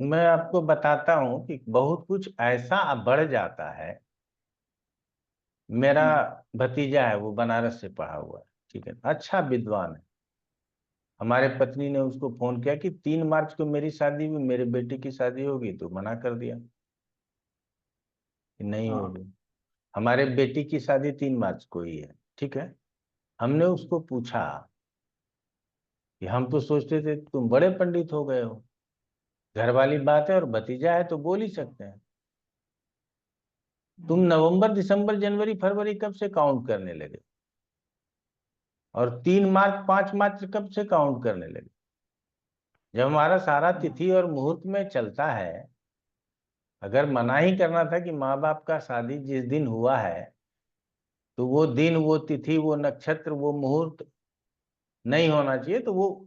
मैं आपको बताता हूँ कि बहुत कुछ ऐसा बढ़ जाता है। मेरा भतीजा है, वो बनारस से पढ़ा हुआ है, ठीक है, अच्छा विद्वान है। हमारे पत्नी ने उसको फोन किया कि 3 मार्च को मेरी शादी भी, मेरे बेटे की शादी होगी, तो मना कर दिया कि नहीं हाँ। होगी। हमारे बेटी की शादी 3 मार्च को ही है, ठीक है। हमने उसको पूछा कि हम तो सोचते थे तुम बड़े पंडित हो गए हो, घर वाली बात है और भतीजा है तो बोल ही सकते हैं। तुम नवंबर दिसंबर जनवरी फरवरी कब से काउंट करने लगे, और 3 मार्च 5 मार्च कब से काउंट करने लगे, जब हमारा सारा तिथि और मुहूर्त में चलता है। अगर मना ही करना था कि माँ बाप का शादी जिस दिन हुआ है, तो वो दिन, वो तिथि, वो नक्षत्र, वो मुहूर्त नहीं होना चाहिए, तो वो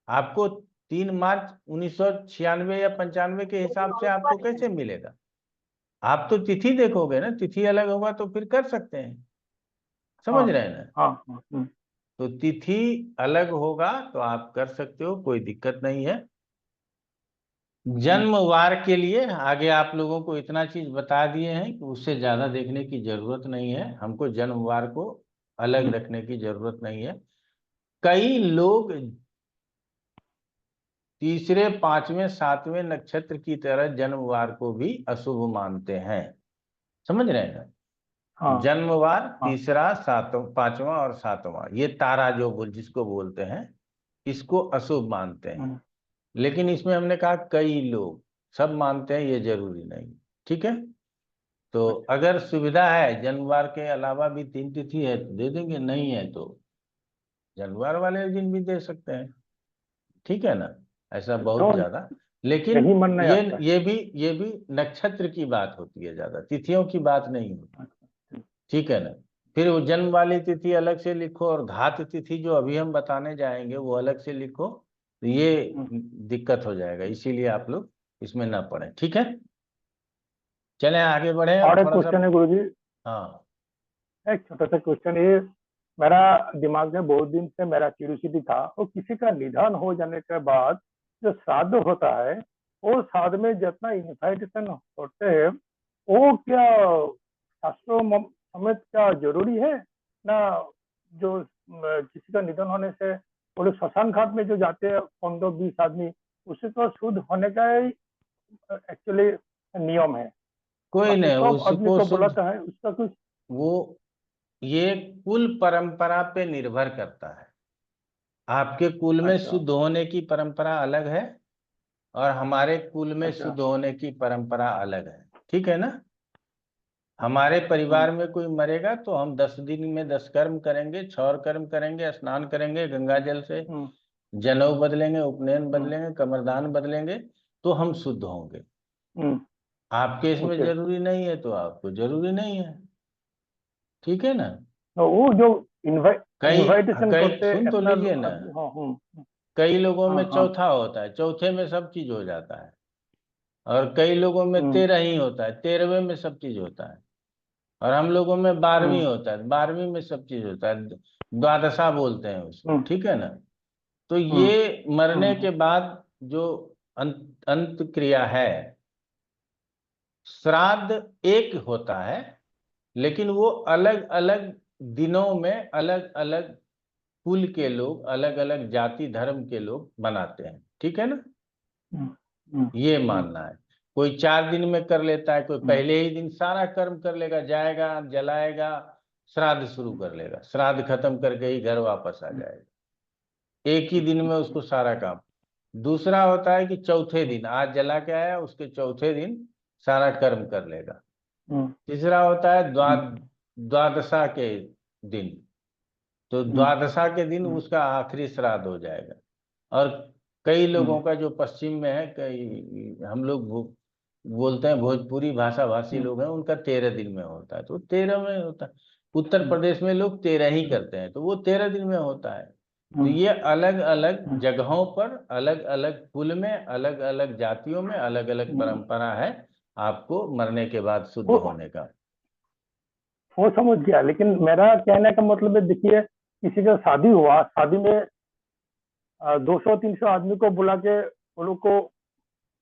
आपको 3 मार्च 1996 या 95 के हिसाब से आपको कैसे मिलेगा। आप तो तिथि देखोगे ना, तिथि अलग होगा तो फिर कर सकते हैं, समझ हाँ रहे हैं ना। हाँ हाँ। तो तिथि अलग होगा तो आप कर सकते हो, कोई दिक्कत नहीं है। जन्मवार के लिए आगे आप लोगों को इतना चीज बता दिए हैं कि उससे ज्यादा देखने की जरूरत नहीं है। हमको जन्मवार को अलग रखने की जरूरत नहीं है। कई लोग तीसरे पांचवें सातवें नक्षत्र की तरह जन्मवार को भी अशुभ मानते हैं, समझ रहे हैं ना। हाँ जन्मवार हाँ। तीसरा, सातवां, पांचवा और सातवां, ये तारा जो जिसको बोलते हैं, इसको अशुभ मानते हैं। हम्म, लेकिन इसमें हमने कहा कई लोग, सब मानते हैं ये जरूरी नहीं, ठीक है। तो अगर सुविधा है, जन्मवार के अलावा भी 3 तिथि है तो दे देंगे, नहीं है तो जन्मवार वाले दिन भी दे सकते हैं, ठीक है ना। ऐसा बहुत तो ज्यादा, लेकिन यही मन नहीं ये आता है। ये भी नक्षत्र की बात होती है, ज्यादा तिथियों की बात नहीं होती, ठीक है ना। फिर वो जन्म वाली तिथि अलग से लिखो, और घात तिथि जो अभी हम बताने जाएंगे वो अलग से लिखो, तो ये दिक्कत हो जाएगा। इसीलिए आप लोग इसमें ना पड़े, ठीक है। चलें आगे बढ़े, और अब एक थोड़ा सा। क्वेश्चन है गुरुजी, हाँ, एक छोटा सा क्वेश्चन ये, मेरा दिमाग में बहुत दिन से मेरा क्यूरियोसिटी था, वो किसी का निधन हो जाने के बाद जो श्राद्ध होता है, वो श्राद्ध में जितना इनविटेशन होते हैं, वो क्या शास्त्रों समेत क्या जरूरी है ना? जो किसी का निधन होने से वो लोग श्मशान घाट में जो जाते हैं 15-20 आदमी, उससे तो शुद्ध होने का ही एक्चुअली नियम है। कोई बाकी नहीं, सब आदमी उसको को शुद्ध, बुलाता है, उसका कुछ वो ये कुल परंपरा पे निर्भर करता है। आपके कुल में अच्छा शुद्ध होने की परंपरा अलग है और हमारे कुल में अच्छा शुद्ध होने की परंपरा अलग है, ठीक है ना? हमारे परिवार में कोई मरेगा तो हम 10 दिन में 10 कर्म करेंगे, क्षौर कर्म करेंगे, स्नान करेंगे गंगा जल से, हम्म जनेऊ बदलेंगे, उपनयन हम्म बदलेंगे, कमरदान बदलेंगे, तो हम शुद्ध होंगे। हम्म आपके इसमें ओके। जरूरी नहीं है तो आपको जरूरी नहीं है, ठीक है ना? तो वो जो कई इनविटेशन कई करते सुन तो अपना लीजिए ना, आदमी, हाँ कई लोगों में हाँ चौथा होता है, चौथे में सब चीज हो जाता है, और कई लोगों में हम्म 13 ही होता है, 13वें में सब चीज होता है, और हम लोगों में 12वीं हम्म होता है, 12वीं में सब चीज होता है, द्वादशा बोलते हैं उसको, हम्म ठीक है ना? तो हम्म ये मरने हम्म के बाद जो अंत क्रिया है, श्राद्ध एक होता है, लेकिन वो अलग अलग दिनों में अलग अलग कुल के लोग, अलग अलग जाति धर्म के लोग बनाते हैं, ठीक है ना? हम्म हम्म ये मानना है। कोई 4 दिन में कर लेता है, कोई हम्म पहले ही दिन सारा कर्म कर लेगा, जाएगा जलाएगा, श्राद्ध शुरू कर लेगा, श्राद्ध खत्म करके ही घर वापस आ जाएगा, एक ही दिन में उसको सारा काम। दूसरा होता है कि चौथे दिन, आज जला के आया, उसके चौथे दिन सारा कर्म कर लेगा। हम्म तीसरा होता है हम्म द्वादशा के दिन, तो हम्म द्वादशा के दिन उसका आखिरी श्राद्ध हो जाएगा। और कई लोगों का जो पश्चिम में है, कई हम लोग बोलते हैं भोजपुरी भाषा भाषी हम्म लोग हैं, उनका 13 दिन में होता है, तो 13 में होता है। उत्तर प्रदेश में लोग 13 ही करते हैं, तो वो 13 दिन में होता है। तो हम्म ये अलग अलग हम्म जगहों पर, अलग अलग कुल में, अलग अलग जातियों में अलग अलग हम्म। परंपरा है आपको मरने के बाद शुद्ध वो होने का। वो समझ गया, लेकिन मेरा कहने का मतलब है, देखिए किसी का शादी हुआ, शादी में 200-300 आदमी को बुला के वो लोग को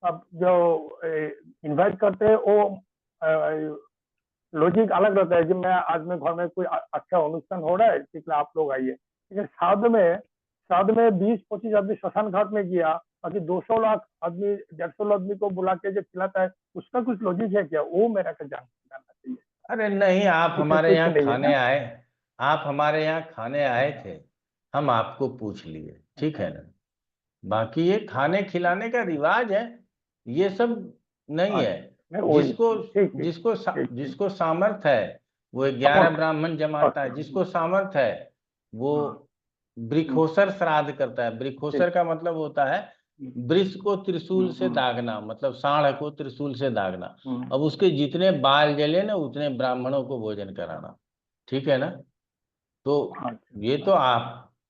अब जो इनवाइट करते हैं, वो लॉजिक अलग रहता है कि मैं आज में घर में कोई अच्छा অনুষ্ঠাन हो रहा है, ठीक है आप लोग आइए। लेकिन श्राद्ध में 20-25 आदमी श्मशान घाट में गया, बाकी 200 लाख आदमी 150 आदमी को बुला के जो खिलाता है, उसका कुछ लॉजिक है क्या? वो मेरा का जानना चाहिए। अरे नहीं, आप इसमें हमारे कुछ यहाँ नहीं है खाने ना? आए, आप हमारे यहाँ खाने आए थे, हम आपको पूछ लिए, ठीक अच्छा है ना? बाकी ये खाने खिलाने का रिवाज है, ये सब नहीं है। अच्छा, नहीं वही, जिसको ठीक ठीक ठीक ठीक। जिसको सामर्थ है वो हाँ 11 ब्राह्मण जमाता है, अच्छा जिसको सामर्थ है वो हाँ हम्म, वृक्षोत्सव श्राद्ध करता है। ठीक वृक्षोत्सव का मतलब होता है हम्म, वृक्ष को त्रिशूल से हम्म, दागना, मतलब साढ़ को त्रिशूल से दागना। हम्म, अब उसके जितने बाल जले ना, उतने ब्राह्मणों को भोजन कराना, ठीक है ना? तो ये अच्छा तो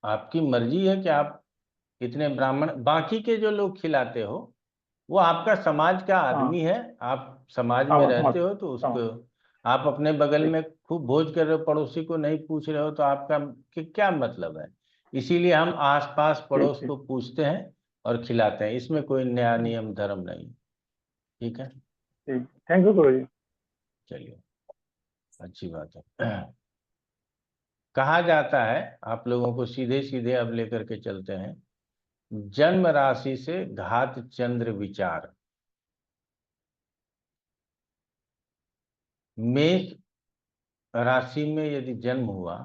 आपकी मर्जी है कि आप इतने ब्राह्मण, बाकी के जो लोग खिलाते हो वो आपका समाज का हाँ आदमी है, आप समाज में समझ समझ रहते हो, तो समझ उसको आप अपने बगल ठीक में खूब भोज कर रहे हो, पड़ोसी को नहीं पूछ रहे हो, तो आपका क्या मतलब है? इसीलिए हम आसपास ठीक पड़ोस ठीक को पूछते हैं और खिलाते हैं, इसमें कोई नया ठीक नियम धर्म नहीं, ठीक है? ठीक। थैंक यू गुरु जी। चलिए, अच्छी बात है। कहा जाता है, आप लोगों को सीधे सीधे अब लेकर के चलते हैं, जन्म राशि से घात चंद्र विचार। मेष राशि में यदि जन्म हुआ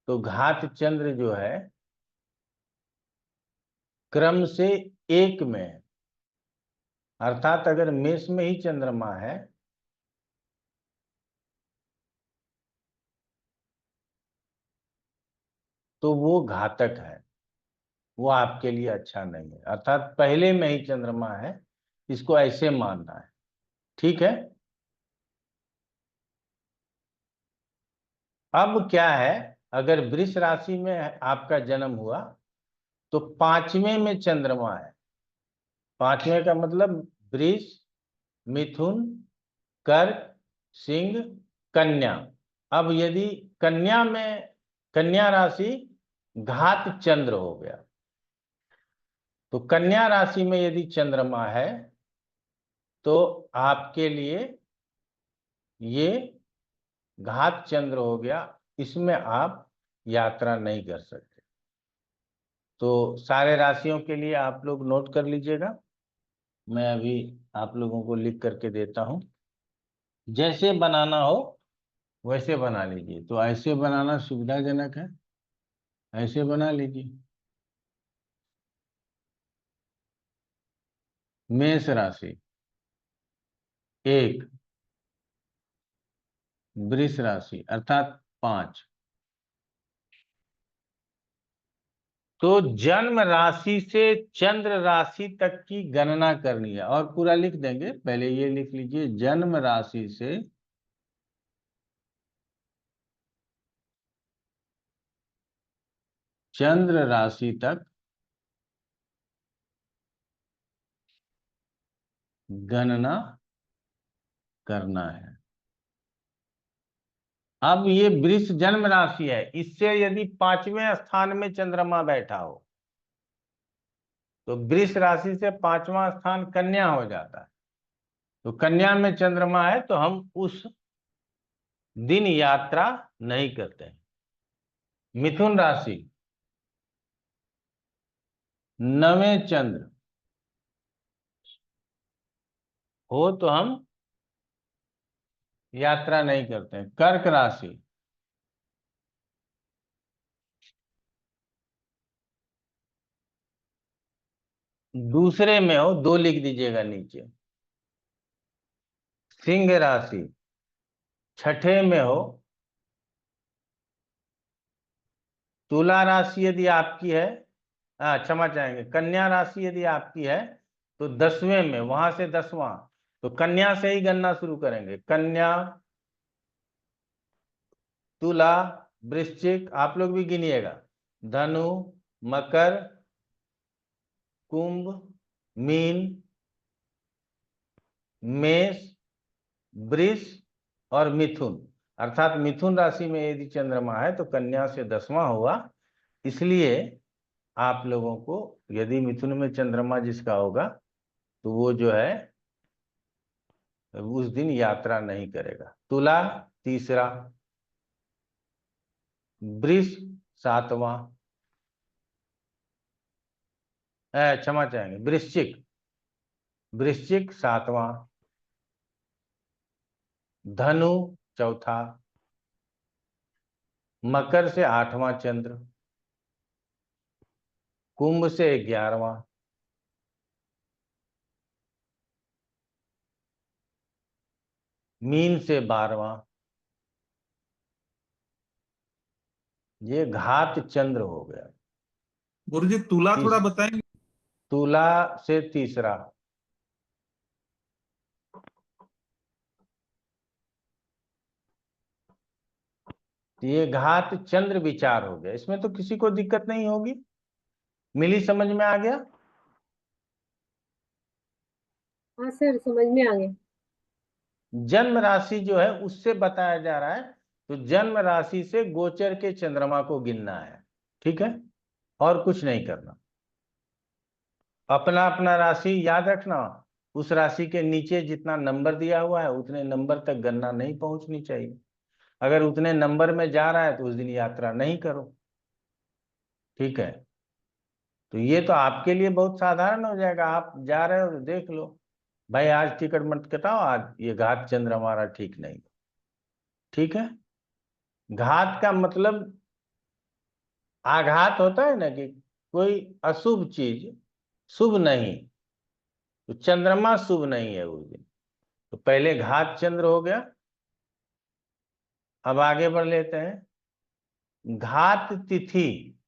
तो घात चंद्र जो है क्रम से 1 में है, अर्थात अगर मेष में ही चंद्रमा है तो वो घातक है, वो आपके लिए अच्छा नहीं है, अर्थात पहले में ही चंद्रमा है, इसको ऐसे मानना है, ठीक है? अब क्या है, अगर वृष राशि में आपका जन्म हुआ तो 5वें में चंद्रमा है। 5वें का मतलब वृष, मिथुन, कर्क, सिंह, कन्या। अब यदि कन्या में, कन्या राशि घात चंद्र हो गया, तो कन्या राशि में यदि चंद्रमा है तो आपके लिए ये घात चंद्र हो गया, इसमें आप यात्रा नहीं कर सकते। तो सारे राशियों के लिए आप लोग नोट कर लीजिएगा, मैं अभी आप लोगों को लिख करके देता हूं। जैसे बनाना हो वैसे बना लीजिए। तो ऐसे बनाना सुविधाजनक है, ऐसे बना लीजिए। मेष राशि 1, वृष राशि अर्थात 5। तो जन्म राशि से चंद्र राशि तक की गणना करनी है, और पूरा लिख देंगे, पहले ये लिख लीजिए, जन्म राशि से चंद्र राशि तक गणना करना है। अब ये वृष जन्म राशि है, इससे यदि 5वें स्थान में चंद्रमा बैठा हो तो वृष राशि से 5वां स्थान कन्या हो जाता है। तो कन्या में चंद्रमा है तो हम उस दिन यात्रा नहीं करते हैं। मिथुन राशि 9वें चंद्र हो तो हम यात्रा नहीं करते हैं। कर्क राशि दूसरे में हो, 2 लिख दीजिएगा नीचे। सिंह राशि 6ठे में हो। तुला राशि यदि आपकी है, क्षमा चाहेंगे, कन्या राशि यदि आपकी है तो 10वें में, वहां से 10वां, तो कन्या से ही गणना शुरू करेंगे। कन्या, तुला, वृश्चिक, आप लोग भी गिनिएगा, धनु, मकर, कुंभ, मीन, मेष, वृष और मिथुन। अर्थात मिथुन राशि में यदि चंद्रमा है तो कन्या से 10वां हुआ। इसलिए आप लोगों को यदि मिथुन में चंद्रमा जिसका होगा तो वो जो है उस दिन यात्रा नहीं करेगा। तुला तीसरा, वृष 7वां, क्षमा चाहेंगे, वृश्चिक, वृश्चिक 7वां, धनु चौथा, मकर से 8वां चंद्र, कुंभ से 11वां, मीन से 12वां। ये घात चंद्र हो गया। गुरुजी तुला थोड़ा तीस- बताएंगे? तुला से तीसरा, ये घात चंद्र विचार हो गया। इसमें तो किसी को दिक्कत नहीं होगी, मिली, समझ में आ गया? हाँ सर, समझ में आ गया। जन्म राशि जो है उससे बताया जा रहा है, तो जन्म राशि से गोचर के चंद्रमा को गिनना है, ठीक है, और कुछ नहीं करना। अपना अपना राशि याद रखना, उस राशि के नीचे जितना नंबर दिया हुआ है उतने नंबर तक गणना नहीं पहुंचनी चाहिए। अगर उतने नंबर में जा रहा है तो उस दिन यात्रा नहीं करो, ठीक है। तो ये तो आपके लिए बहुत साधारण हो जाएगा, आप जा रहे हो तो देख लो, भाई आज टिकट मत कटाओ, आज ये घात चंद्र हमारा ठीक नहीं, ठीक है। घात का मतलब आघात होता है ना, कि कोई अशुभ चीज शुभ नहीं, तो चंद्रमा शुभ नहीं है उस दिन। तो पहले घात चंद्र हो गया। अब आगे बढ़ लेते हैं, घात तिथि।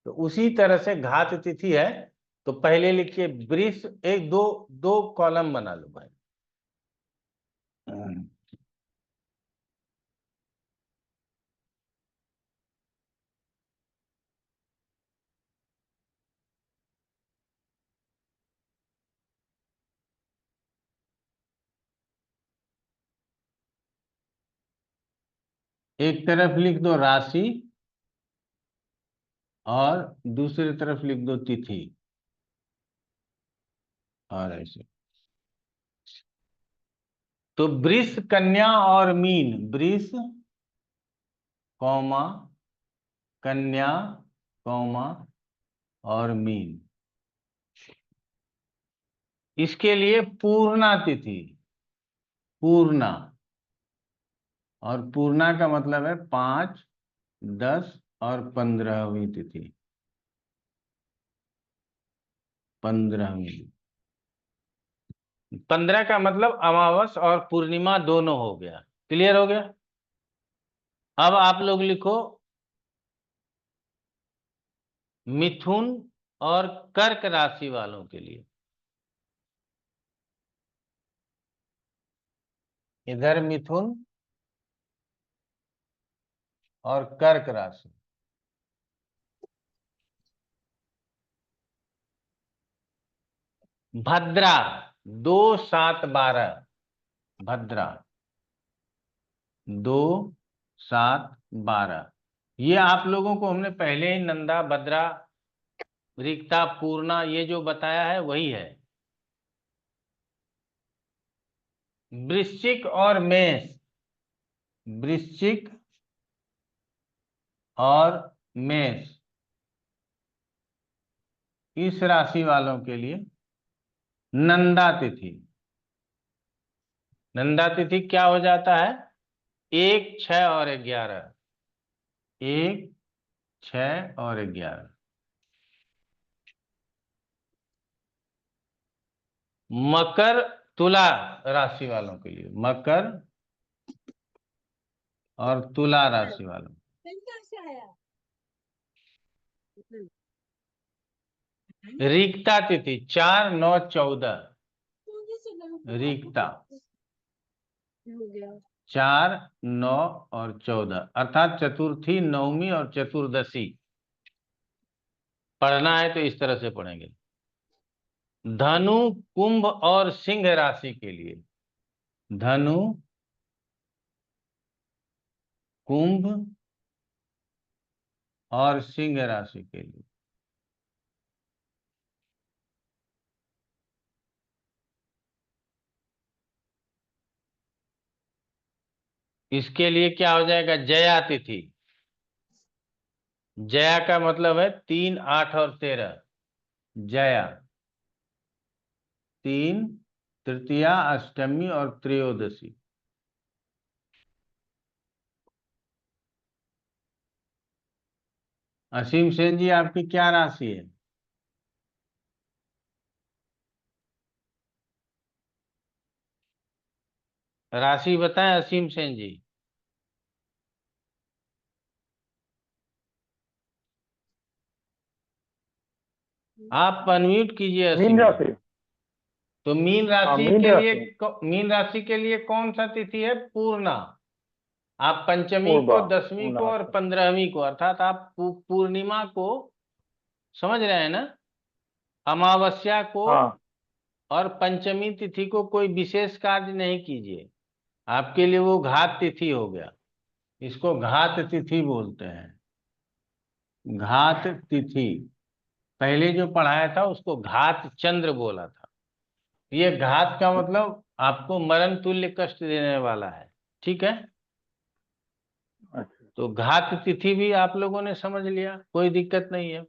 तो उसी तरह से घात तिथि है, तो पहले लिखिए वृष, एक दो दो कॉलम बना लो भाई। एक तरफ लिख दो राशि और दूसरी तरफ लिख दो तिथि, और ऐसे। तो वृष, कन्या और मीन, वृष कौमा कन्या कौमा और मीन, इसके लिए पूर्णा तिथि, पूर्णा, और पूर्णा का मतलब है 5, 10 और 15वीं तिथि, 15वीं। 15 का मतलब अमावस और पूर्णिमा दोनों हो गया। क्लियर हो गया? अब आप लोग लिखो मिथुन और कर्क राशि वालों के लिए। इधर मिथुन और कर्क राशि। भद्रा 2, 7, 12, भद्रा 2, 7, 12, ये आप लोगों को हमने पहले ही नंदा, भद्रा, रिक्ता, पूर्णा ये जो बताया है वही है। वृश्चिक और मेष, वृश्चिक और मेष, इस राशि वालों के लिए नंदा तिथि। नंदा तिथि क्या हो जाता है? 1, 6 और 11, 1, 6 और 11। मकर तुला राशि वालों के लिए, मकर और तुला राशि वालों, रिक्ता तिथि 4, 9, 14, रिक्ता 4, 9 और 14, अर्थात चतुर्थी, नवमी और चतुर्दशी। पढ़ना है तो इस तरह से पढ़ेंगे। धनु, कुंभ और सिंह राशि के लिए, धनु, कुंभ और सिंह राशि के लिए इसके लिए क्या हो जाएगा? जया तिथि। जया का मतलब है 3, 8 और 13, जया 3, तृतीया, अष्टमी और त्रयोदशी। असीम सेन जी, आपकी क्या राशि है? राशि बताएं असीम सेन जी। आप अनम्यूट कीजिए असीम मीन जी। राशि। तो मीन हाँ, राशि मीन के लिए राशि। मीन राशि के लिए कौन सा तिथि है? पूर्णा। आप पंचमी पूर्वा, को, दसवीं को और पूर्णा। 15वीं को, अर्थात आप पूर्णिमा को समझ रहे हैं ना, अमावस्या को हाँ, और पंचमी तिथि को कोई विशेष कार्य नहीं कीजिए, आपके लिए वो घात तिथि हो गया। इसको घात तिथि बोलते हैं, घात तिथि। पहले जो पढ़ाया था उसको घात चंद्र बोला था। ये घात का मतलब आपको मरण तुल्य कष्ट देने वाला है, ठीक है? अच्छा। तो घात तिथि भी आप लोगों ने समझ लिया, कोई दिक्कत नहीं है।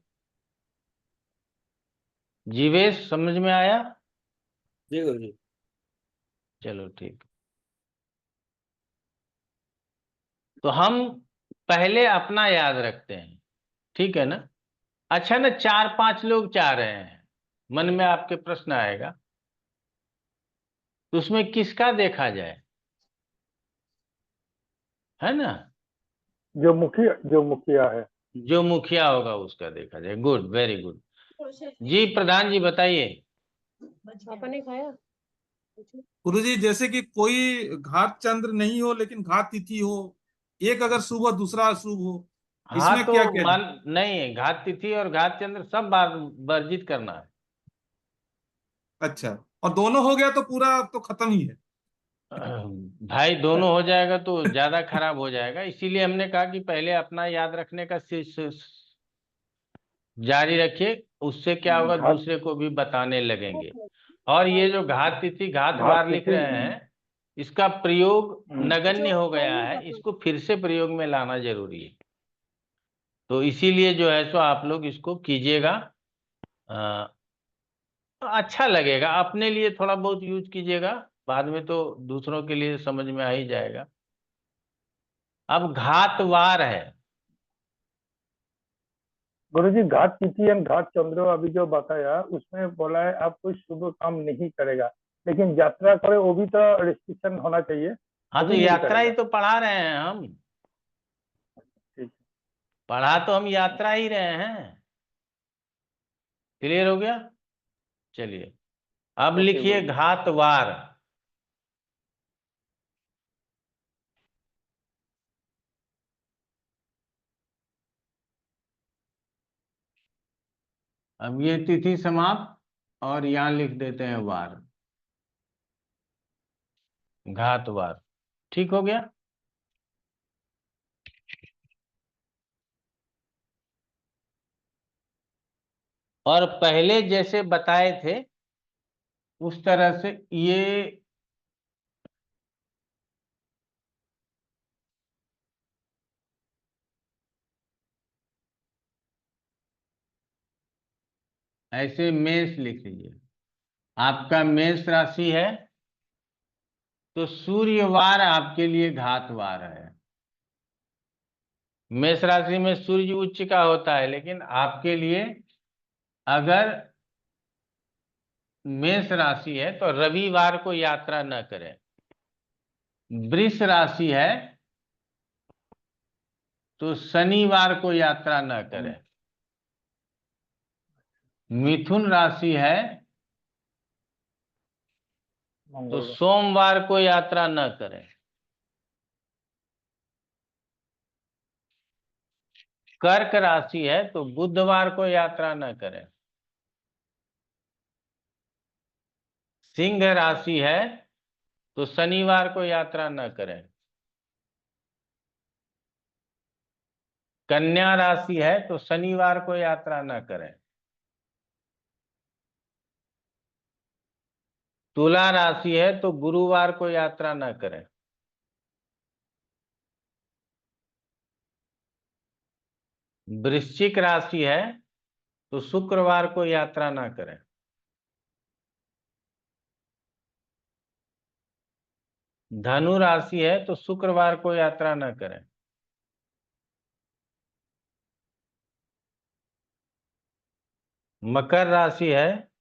जीवेश समझ में आया? जी गुरुजी। चलो ठीक। तो हम पहले अपना याद रखते हैं, ठीक है ना? अच्छा ना, 4-5 लोग चाह रहे हैं, मन में आपके प्रश्न आएगा, तो उसमें किसका देखा जाए, है ना? जो मुखिया है। जो मुखिया होगा उसका देखा जाए। Good, very good. जी प्रधान जी बताइए। पापा ने खाया? गुरुजी, जैसे कि कोई घात चंद्र नहीं हो लेकिन घात तिथि हो, एक अगर शुभ हो दूसरा अशुभ हो, हाँ इसमें तो क्या क्या? मान नहीं है, घात तिथि और घात चंद्र सब वर्जित करना है। अच्छा, और दोनों हो गया तो पूरा तो खत्म ही है। भाई दोनों हो जाएगा तो ज्यादा खराब हो जाएगा, इसीलिए हमने कहा कि पहले अपना याद रखने का जारी रखिए, उससे क्या होगा घात दूसरे को भी बताने लगेंगे। और ये जो घात तिथि घात घात वार लिख तिथि रहे हैं, इसका प्रयोग नगण्य जो हो गया नहीं है, आता। इसको फिर से प्रयोग में लाना जरूरी है। तो इसीलिए जो है सो आप लोग इसको कीजिएगा, तो अच्छा लगेगा, अपने लिए थोड़ा बहुत यूज कीजिएगा, बाद में तो दूसरों के लिए समझ में आ ही जाएगा। अब घात वार है, गुरुजी, घात तिथि एंड घात चंद्र अभी जो बताया उसमें बोला है आप कोई शुभ काम नहीं करेगा, लेकिन यात्रा करे वो भी तो रिस्ट्रिक्शन होना चाहिए, हाँ वो तो भी नहीं यात्रा ही करेगा। तो पढ़ा रहे हैं हम, ठीक। पढ़ा तो हम यात्रा ही रहे हैं। क्लियर हो गया? चलिए अब ओके लिखिए गुरुजी। घात वार। अब ये तिथि समाप्त, और यहां लिख देते हैं वार, घात वार। ठीक हो गया? और पहले जैसे बताए थे उस तरह से ये ऐसे मेष लिख लीजिए। आपका मेष राशि है तो सूर्यवार आपके लिए घातवार है। मेष राशि में सूर्य उच्च का होता है, लेकिन आपके लिए अगर मेष राशि है तो रविवार को यात्रा न करें। वृष राशि है तो शनिवार को यात्रा न करें। मिथुन राशि है तो मंगल। सोमवार को यात्रा न करें। कर्क राशि है तो बुधवार को यात्रा न करें। सिंह राशि है तो शनिवार को यात्रा न करें। कन्या राशि है तो शनिवार को यात्रा न करें। तुला राशि है तो गुरुवार को यात्रा न करें। वृश्चिक राशि है तो शुक्रवार को यात्रा न करें। धनु राशि है तो शुक्रवार को यात्रा न करें। मकर राशि है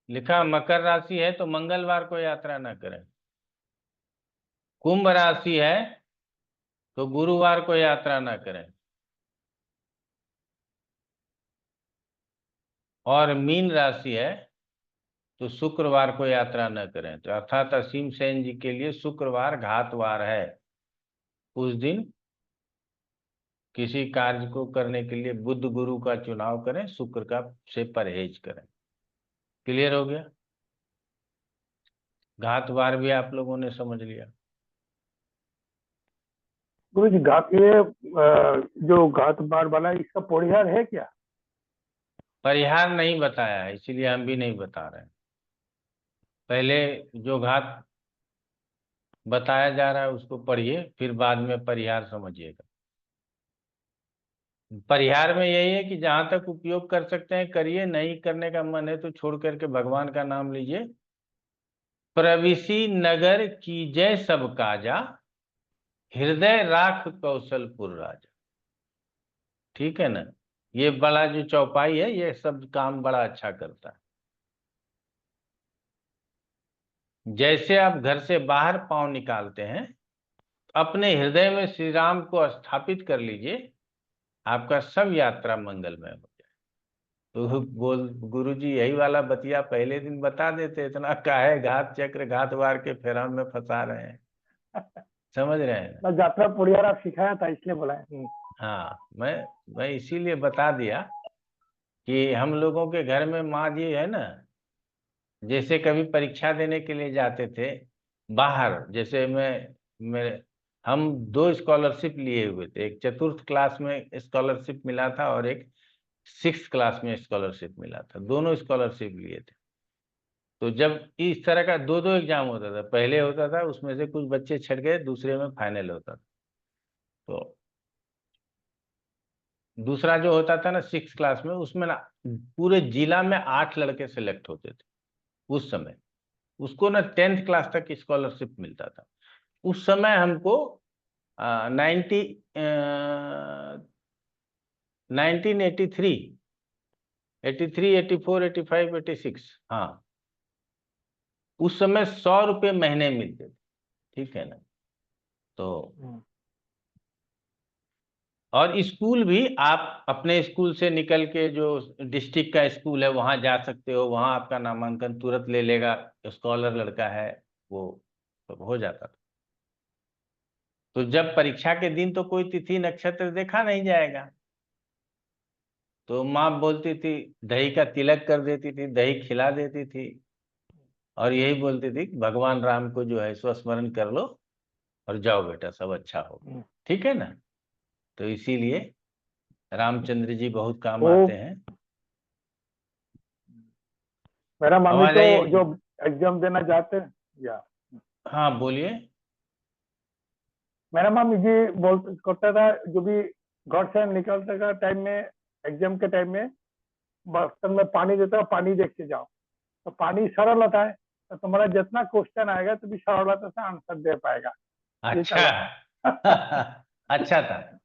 लिखा, मकर राशि है तो मंगलवार को यात्रा न करें। कुंभ राशि है तो गुरुवार को यात्रा न करें। और मीन राशि है तो शुक्रवार को यात्रा न करें। तो अर्थात असीम सेन जी के लिए शुक्रवार घातवार है। उस दिन किसी कार्य को करने के लिए बुध गुरु का चुनाव करें, शुक्र का से परहेज करें। क्लियर हो गया? घातवार भी आप लोगों ने समझ लिया। गुरुजी, घात ये जो घात बार वाला है, इसका परिहार है क्या? परिहार नहीं बताया है, इसीलिए हम भी नहीं बता रहे हैं। पहले जो घात बताया जा रहा है उसको पढ़िए, फिर बाद में परिहार समझिएगा। परिहार में यही है कि जहां तक उपयोग कर सकते हैं करिए, नहीं करने का मन है तो छोड़ करके भगवान का नाम लीजिए। प्रविशी नगर की जय सब काजा, हृदय राख कौशलपुर राजा। ठीक है ना? ये बड़ा जो चौपाई है ये सब काम बड़ा अच्छा करता है। जैसे आप घर से बाहर पांव निकालते हैं, अपने हृदय में श्री राम को स्थापित कर लीजिए, आपका सब यात्रा मंगलमय हो जाए। तो बोल गुरुजी यही वाला बतिया पहले दिन बता देते, इतना काहे घात चक्र घात वार के फेरा में फंसा रहे हैं, समझ रहे हैं ना? मैं यात्रा पुड़ियारा सिखाया था इसलिए बोला है। हाँ, मैं इसीलिए बता दिया कि हम लोगों के घर में माँ जी है ना, जैसे कभी परीक्षा देने के लिए जाते थे बाहर, जैसे मैं हम 2 स्कॉलरशिप लिए हुए थे, एक चतुर्थ क्लास में स्कॉलरशिप मिला था और एक 6th क्लास में स्कॉलरशिप मिला था, दोनों स्कॉलरशिप लिए थे। तो जब इस तरह का 2-2 एग्जाम होता था, पहले होता था उसमें से कुछ बच्चे छट गए, दूसरे में फाइनल होता था। तो दूसरा जो होता था ना 6th क्लास में, उसमें ना पूरे जिला में 8 लड़के सेलेक्ट होते थे उस समय। उसको ना 10th क्लास तक स्कॉलरशिप मिलता था। उस समय हमको 1983, 84, 85, 86, हाँ, उस समय 100 रुपये महीने मिलते थे, ठीक है ना? तो और स्कूल भी आप अपने स्कूल से निकल के जो डिस्ट्रिक्ट का स्कूल है वहां जा सकते हो, वहां आपका नामांकन तुरंत ले लेगा, स्कॉलर लड़का है वो, सब हो जाता था। तो जब परीक्षा के दिन तो कोई तिथि नक्षत्र देखा नहीं जाएगा, तो माँ बोलती थी दही का तिलक कर देती थी, दही खिला देती थी, और यही बोलती थी कि भगवान राम को जो है स्वस्मरण कर लो और जाओ बेटा, सब अच्छा हो, ठीक है ना? तो इसीलिए रामचंद्र जी बहुत काम तो आते हैं। मेरा मम्मी आवाज तो आई है? जो एग्जाम देना चाहते हैं, या हाँ बोलिए। मेरा मम्मी जी बोल करता था, जो भी घर से निकलते का टाइम में, एग्जाम के टाइम में बर्तन में पानी देता है, पानी देख के जाओ, तो पानी सरल होता है, तो तुम्हारा जितना क्वेश्चन आएगा तो भी सरलता से आंसर दे पाएगा। ये अच्छा। चला। अच्छा था।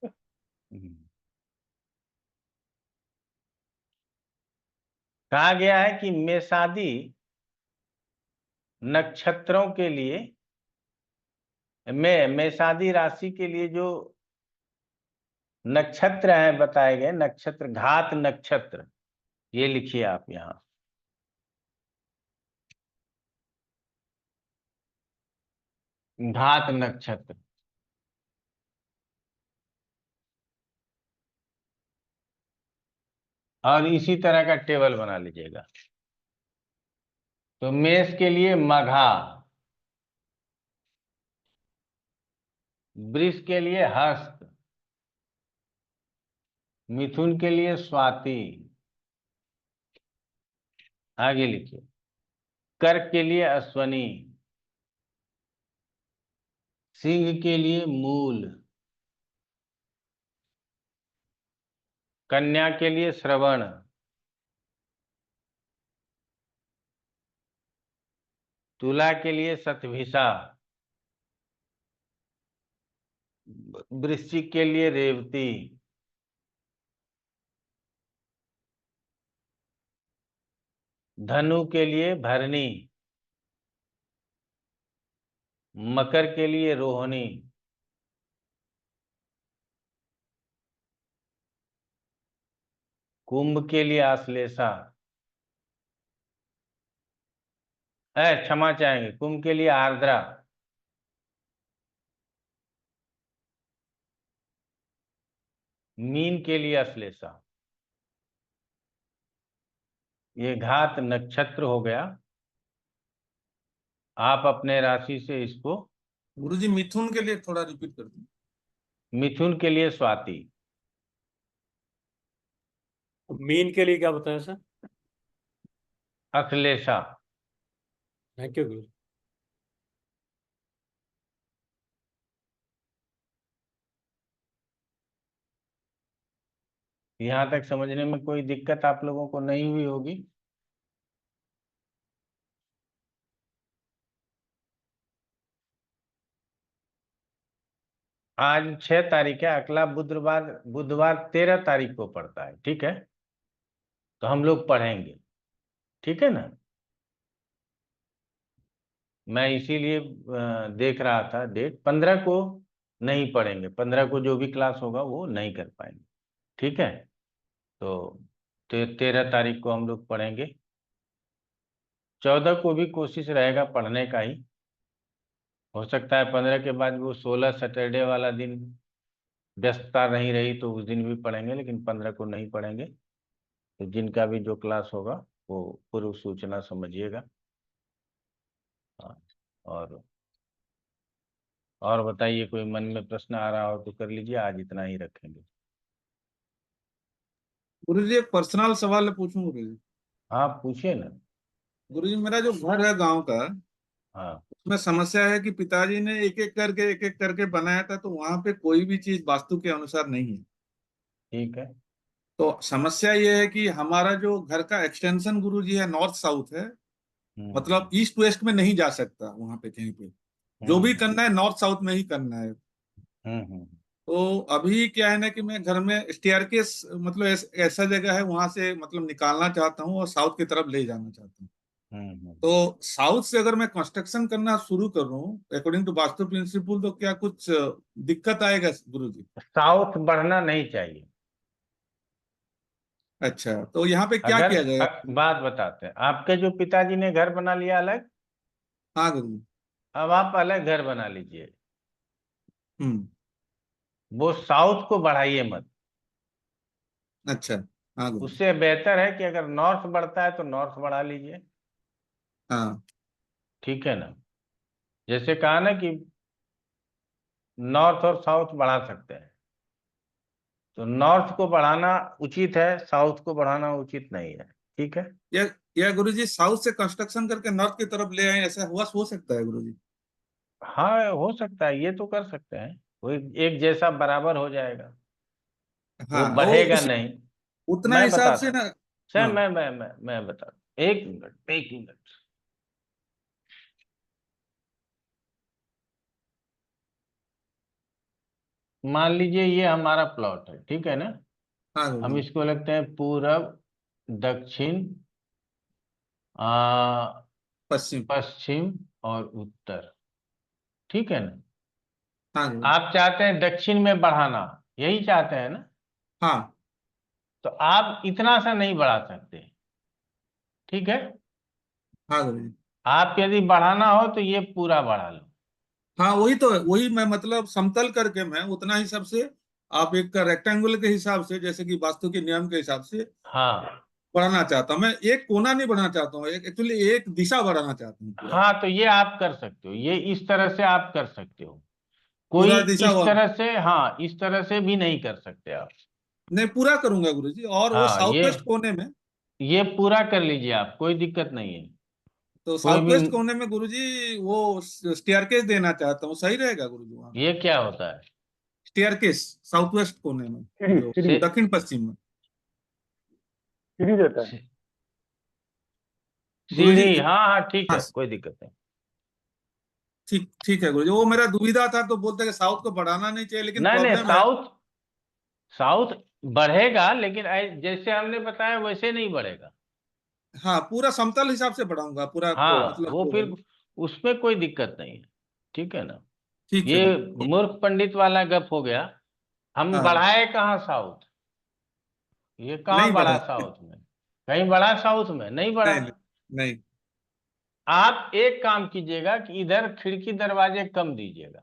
कहा गया है कि मेषादी नक्षत्रों के लिए, मेषादी राशि के लिए जो नक्षत्र हैं बताए गए, नक्षत्र घात नक्षत्र, ये लिखिए आप यहाँ, घात नक्षत्र। और इसी तरह का टेबल बना लीजिएगा। तो मेष के लिए मघा, वृष के लिए हस्त, मिथुन के लिए स्वाति, आगे लिखिए, कर्क के लिए अश्वनी, सिंह के लिए मूल, कन्या के लिए श्रवण, तुला के लिए शतभिषा, वृश्चिक के लिए रेवती, धनु के लिए भरणी, मकर के लिए रोहिणी, कुंभ के लिए आश्लेषा, क्षमा चाहेंगे, कुंभ के लिए आर्द्रा, मीन के लिए अश्लेषा। ये घात नक्षत्र हो गया। आप अपने राशि से इसको, गुरुजी मिथुन के लिए थोड़ा रिपीट कर दीजिए। मिथुन के लिए स्वाति, मीन के लिए क्या बताया सर? अश्लेषा, थैंक यू गुरु। यहां तक समझने में कोई दिक्कत आप लोगों को नहीं हुई होगी? आज 6 तारीख है, अगला बुधवार, बुधवार 13 तारीख को पड़ता है, ठीक है? तो हम लोग पढ़ेंगे, ठीक है ना? मैं इसीलिए देख रहा था डेट, 15 को नहीं पढ़ेंगे, 15 को जो भी क्लास होगा वो नहीं कर पाएंगे, ठीक है? तो 13 तारीख को हम लोग पढ़ेंगे। 14 को भी कोशिश रहेगा पढ़ने का ही। हो सकता है 15 के बाद वो 16 सैटरडे वाला दिन व्यस्तता नहीं रही तो उस दिन भी पढ़ेंगे, लेकिन 15 को नहीं पढ़ेंगे। तो जिनका भी जो क्लास होगा वो पूर्व सूचना समझिएगा। हाँ, और बताइए, कोई मन में प्रश्न आ रहा हो तो कर लीजिए, आज इतना ही रखेंगे। गुरुजी एक पर्सनल सवाल पूछूं गुरुजी? हाँ पूछिए ना। गुरुजी मेरा जो घर है गांव का, हाँ उसमें समस्या है कि पिताजी ने एक एक करके बनाया था, तो वहां पे कोई भी चीज वास्तु के अनुसार नहीं है। ठीक है। तो समस्या ये है कि हमारा जो घर का एक्सटेंशन गुरुजी है नॉर्थ साउथ है, हम्म मतलब ईस्ट वेस्ट में नहीं जा सकता वहां पे कहीं पे। जो भी हम्म करना है नॉर्थ साउथ में ही करना है। हम्म। तो अभी क्या है ना कि मैं घर में स्टेयरकेस मतलब ऐसा जगह है वहां से मतलब निकालना चाहता हूँ और साउथ की तरफ ले जाना चाहता हूँ। हम्म। तो साउथ से अगर मैं कंस्ट्रक्शन करना शुरू करूँ अकॉर्डिंग टू वास्तु प्रिंसिपल, तो क्या कुछ दिक्कत आएगा गुरुजी? साउथ बढ़ना नहीं चाहिए। अच्छा, तो यहाँ पे क्या अगर किया जाएगा? बात बताते हैं, आपके जो पिताजी ने घर बना लिया अलग, हाँ गुरुजी। अब आप अलग घर बना लीजिए। हम्म। वो साउथ को बढ़ाइए मत। अच्छा। हाँ गुरुजी। उससे बेहतर है कि अगर नॉर्थ बढ़ता है तो नॉर्थ बढ़ा लीजिए। हाँ। ठीक है ना। जैसे कहा ना कि नॉर्थ और साउथ बढ़ा सकते हैं, तो नॉर्थ को बढ़ाना उचित है, साउथ को बढ़ाना उचित नहीं है। ठीक है। या गुरुजी साउथ से कंस्ट्रक्शन करके नॉर्थ की तरफ ले आए, ऐसा हुआ हो सकता है गुरुजी? हाँ हो सकता है, ये तो कर सकते हैं। वो एक जैसा बराबर हो जाएगा, वो हाँ वो बढ़ेगा उस नहीं। उतना मैं हिसाब बताता से हूँ। ना। सर हाँ। मैं बताता हूँ, एक मिनट एक मिनट। मान लीजिए ये हमारा प्लॉट है, ठीक है ना। हाँ हम गुरुजी। इसको लगते हैं पूरब, दक्षिण, आ, पश्चिम। पश्चिम और उत्तर। ठीक है ना। हाँ गुरुजी। आप चाहते हैं दक्षिण में बढ़ाना, यही चाहते हैं ना। हाँ। तो आप इतना सा नहीं बढ़ा सकते। ठीक है। हाँ गुरुजी। आप यदि बढ़ाना हो तो ये पूरा बढ़ा लो। हाँ वही तो है, वही मैं मतलब समतल करके मैं उतना हिसाब से, आप एक का रेक्टेंगुलर के हिसाब से जैसे कि वास्तु के नियम के हिसाब से हाँ बढ़ाना चाहता हूँ। मैं एक कोना नहीं बढ़ाना चाहता हूँ, एक एक्चुअली एक दिशा बढ़ाना चाहता हूँ पूरा। हाँ, तो ये आप कर सकते हो, ये इस तरह से आप कर सकते हो। कोई पूरा दिशा इस तरह से, हाँ इस तरह से भी नहीं कर सकते आप। नहीं पूरा करूंगा गुरुजी, और वो हाँ साउथ वेस्ट कोने में। ये पूरा कर लीजिए आप, कोई दिक्कत नहीं है। तो कोई साउथ भी। वेस्ट कोने में गुरुजी वो स्टेयरकेस देना चाहता हूँ, सही रहेगा गुरुजी वहां पे? ये क्या होता है? स्टेयरकेस साउथ वेस्ट कोने में, सीढ़ी जो सीढ़ी से, दक्षिण पश्चिम में। सीढ़ी देता है। से- गुरुजी। सीढ़ी, हाँ हाँ ठीक हाँ। है, कोई दिक्कत नहीं। ठीक ठीक है गुरुजी, वो मेरा दुविधा था, तो बोलते कि साउथ को बढ़ाना नहीं चाहिए, लेकिन नहीं नहीं, प्रॉब्लम है। साउथ साउथ बढ़ेगा, लेकिन जैसे हमने बताया वैसे नहीं बढ़ेगा। हाँ पूरा समतल हिसाब से बढ़ाऊंगा पूरा हाँ मतलब वो वो फिर है। उसमें कोई दिक्कत नहीं है। ठीक है ना। ठीक है ये गुरुजी। मूर्ख पंडित वाला गप हो गया। हम हाँ। बढ़ाए कहाँ साउथ? ये कहाँ नहीं बढ़ा बढ़ा। साउथ में? कहीं बढ़ा साउथ में? नहीं बढ़ा। नहीं नहीं। नहीं। आप एक काम कीजिएगा कि इधर खिड़की दरवाजे कम दीजिएगा।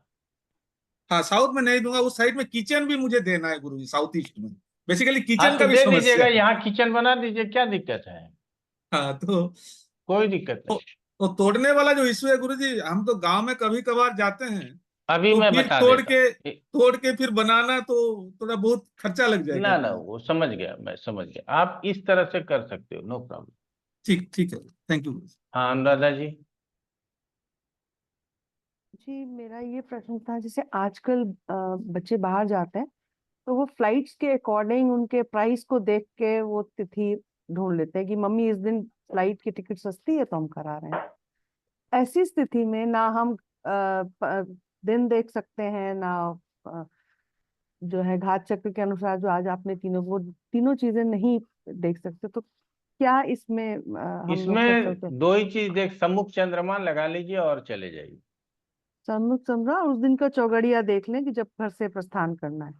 हाँ साउथ में नहीं दूंगा, उस साइड में किचन भी मुझे देना है गुरुजी, साउथ ईस्ट में बेसिकली हाँ किचन तो का भी दे समस्या दीजिएगा, है। यहाँ किचन बना दीजिए, क्या दिक्कत है? हाँ कोई दिक्कत तो, नहीं। तो तोड़ने वाला जो इशू है गुरुजी, हम तो गांव में कभी कभार जाते हैं, अभी तो मैं फिर बता देता हूँ तोड़ के फिर बनाना तो थोड़ा बहुत खर्चा लग जाएगा ना गुरुजी। वो समझ गया, मैं समझ गया, आप इस तरह से कर सकते हो, नो प्रॉब्लम। ठीक ठीक है, थैंक यू गुरुजी। हाँ अनुराधा जी। जी मेरा ये प्रश्न था, जैसे आजकल बच्चे बाहर जाते हैं तो वो फ्लाइट्स के अकॉर्डिंग उनके प्राइस को देख के वो तिथि ढूंढ लेते हैं कि मम्मी इस दिन फ्लाइट की टिकट सस्ती है तो हम करा रहे हैं। ऐसी स्थिति में ना हम दिन देख सकते हैं, ना अ, जो है घात चक्र के अनुसार जो आज आपने तीनों, वो तीनों चीजें नहीं देख सकते। तो क्या इसमें हम लोग कर सकते हैं? इसमें दो ही चीज देख, सम्मुख चंद्रमा लगा लीजिए और चले जाइए। सम्मुख चंद्रा, उस दिन का चौगड़िया देख लें कि जब घर से प्रस्थान करना है।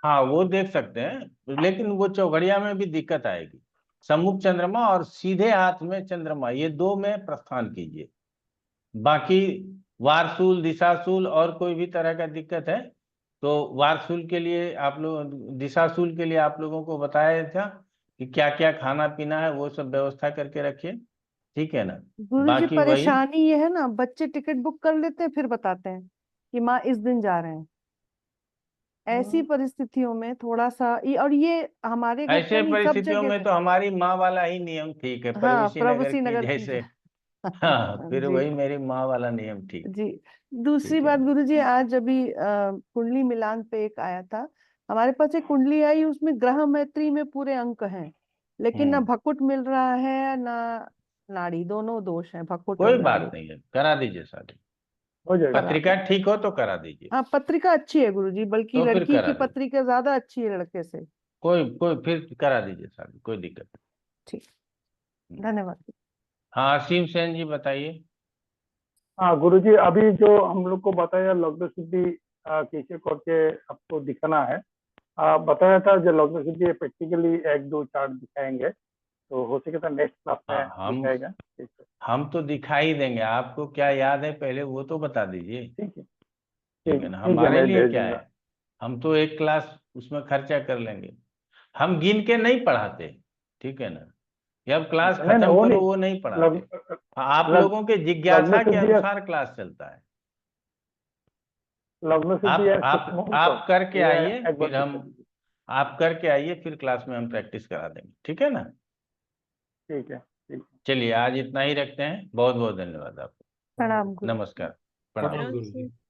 हाँ वो देख सकते हैं, लेकिन वो चौघड़िया में भी दिक्कत आएगी। सम्मुख चंद्रमा और सीधे हाथ में चंद्रमा, ये दो में प्रस्थान कीजिए। बाकी वारसूल, दिशाशूल और कोई भी तरह का दिक्कत है तो वारसूल के लिए आप लोग, दिशाशूल के लिए आप लोगों को बताया था कि क्या क्या खाना पीना है, वो सब व्यवस्था करके रखिए, ठीक है ना। गुरुजी बाकी वही परेशानी ये है ना, बच्चे टिकट बुक कर लेते हैं फिर बताते हैं कि माँ इस दिन जा रहे हैं। ऐसी परिस्थितियों में थोड़ा सा और ये हमारे घर ऐसे का नहीं, सब परिस्थितियों जगह में है। तो हमारी माँ वाला ही नियम ठीक है, हाँ, प्रभुश्री नगर प्रभुश्री की नगर की जैसे। हाँ, फिर जी वही मेरी माँ वाला नियम ठीक। जी। दूसरी ठीक है बात ना। गुरुजी, आज अभी कुंडली मिलान पे एक आया था हमारे पास, एक कुंडली आई, उसमें ग्रह मैत्री में पूरे अंक हैं, लेकिन ना भकुट मिल रहा है ना नाड़ी, दोनों दोष हैं, भकुट और कोई नाड़ी। बात नहीं है, करा दीजिए शादी। हो जाएगा। करा पत्रिका दें। ठीक हो तो करा दीजिए। हाँ, पत्रिका अच्छी है गुरुजी, बल्कि तो फिर लड़की करा की दीजिए, पत्रिका ज्यादा अच्छी है लड़के से। कोई कोई फिर करा दीजिए शादी, कोई दिक्कत ठीक, नहीं। धन्यवाद। हाँ, असीम सेन जी बताइए। हाँ गुरुजी, अभी जो हम लोग को बताया लग्न शुद्धि कैसे करके आपको दिखाना है, बताया था जो लग्न शुद्धि प्रैक्टिकली 1 2 4 दिखाएंगे, तो हो सके तो नेक्स्ट क्लास में हाँ, दिखाएगा। ठीक है, हम तो दिखाई देंगे, आपको क्या याद है पहले वो तो बता दीजिए, ठीक है, ठीक है ना। ठीक है, हमारे मैं लिए भेज क्या दूंगा। है, हम तो एक क्लास उसमें खर्चा कर लेंगे, हम गिन के नहीं पढ़ाते, ठीक है ना। ये अब क्लास नहीं नहीं, खत्म वो करो नहीं, वो नहीं पढ़ाते। लग्न आप लग, लोगों के लग्न जिज्ञासा के शुद्धि अनुसार क्लास चलता है। लग्न शुद्धि है आप सूक्ष्म आप करके ये आइए, एक बार फिर हम, दिखा दीजिए। आप करके आइए, फिर क्लास में हम प्रैक्टिस करा देंगे, ठीक है ना। ठीक है, ठीक है। चलिए आज इतना ही रखते हैं, बहुत बहुत धन्यवाद आपको। प्रणाम गुरु। नमस्कार, प्रणाम। प्रणाम प्रणाम गुरु जी। सर।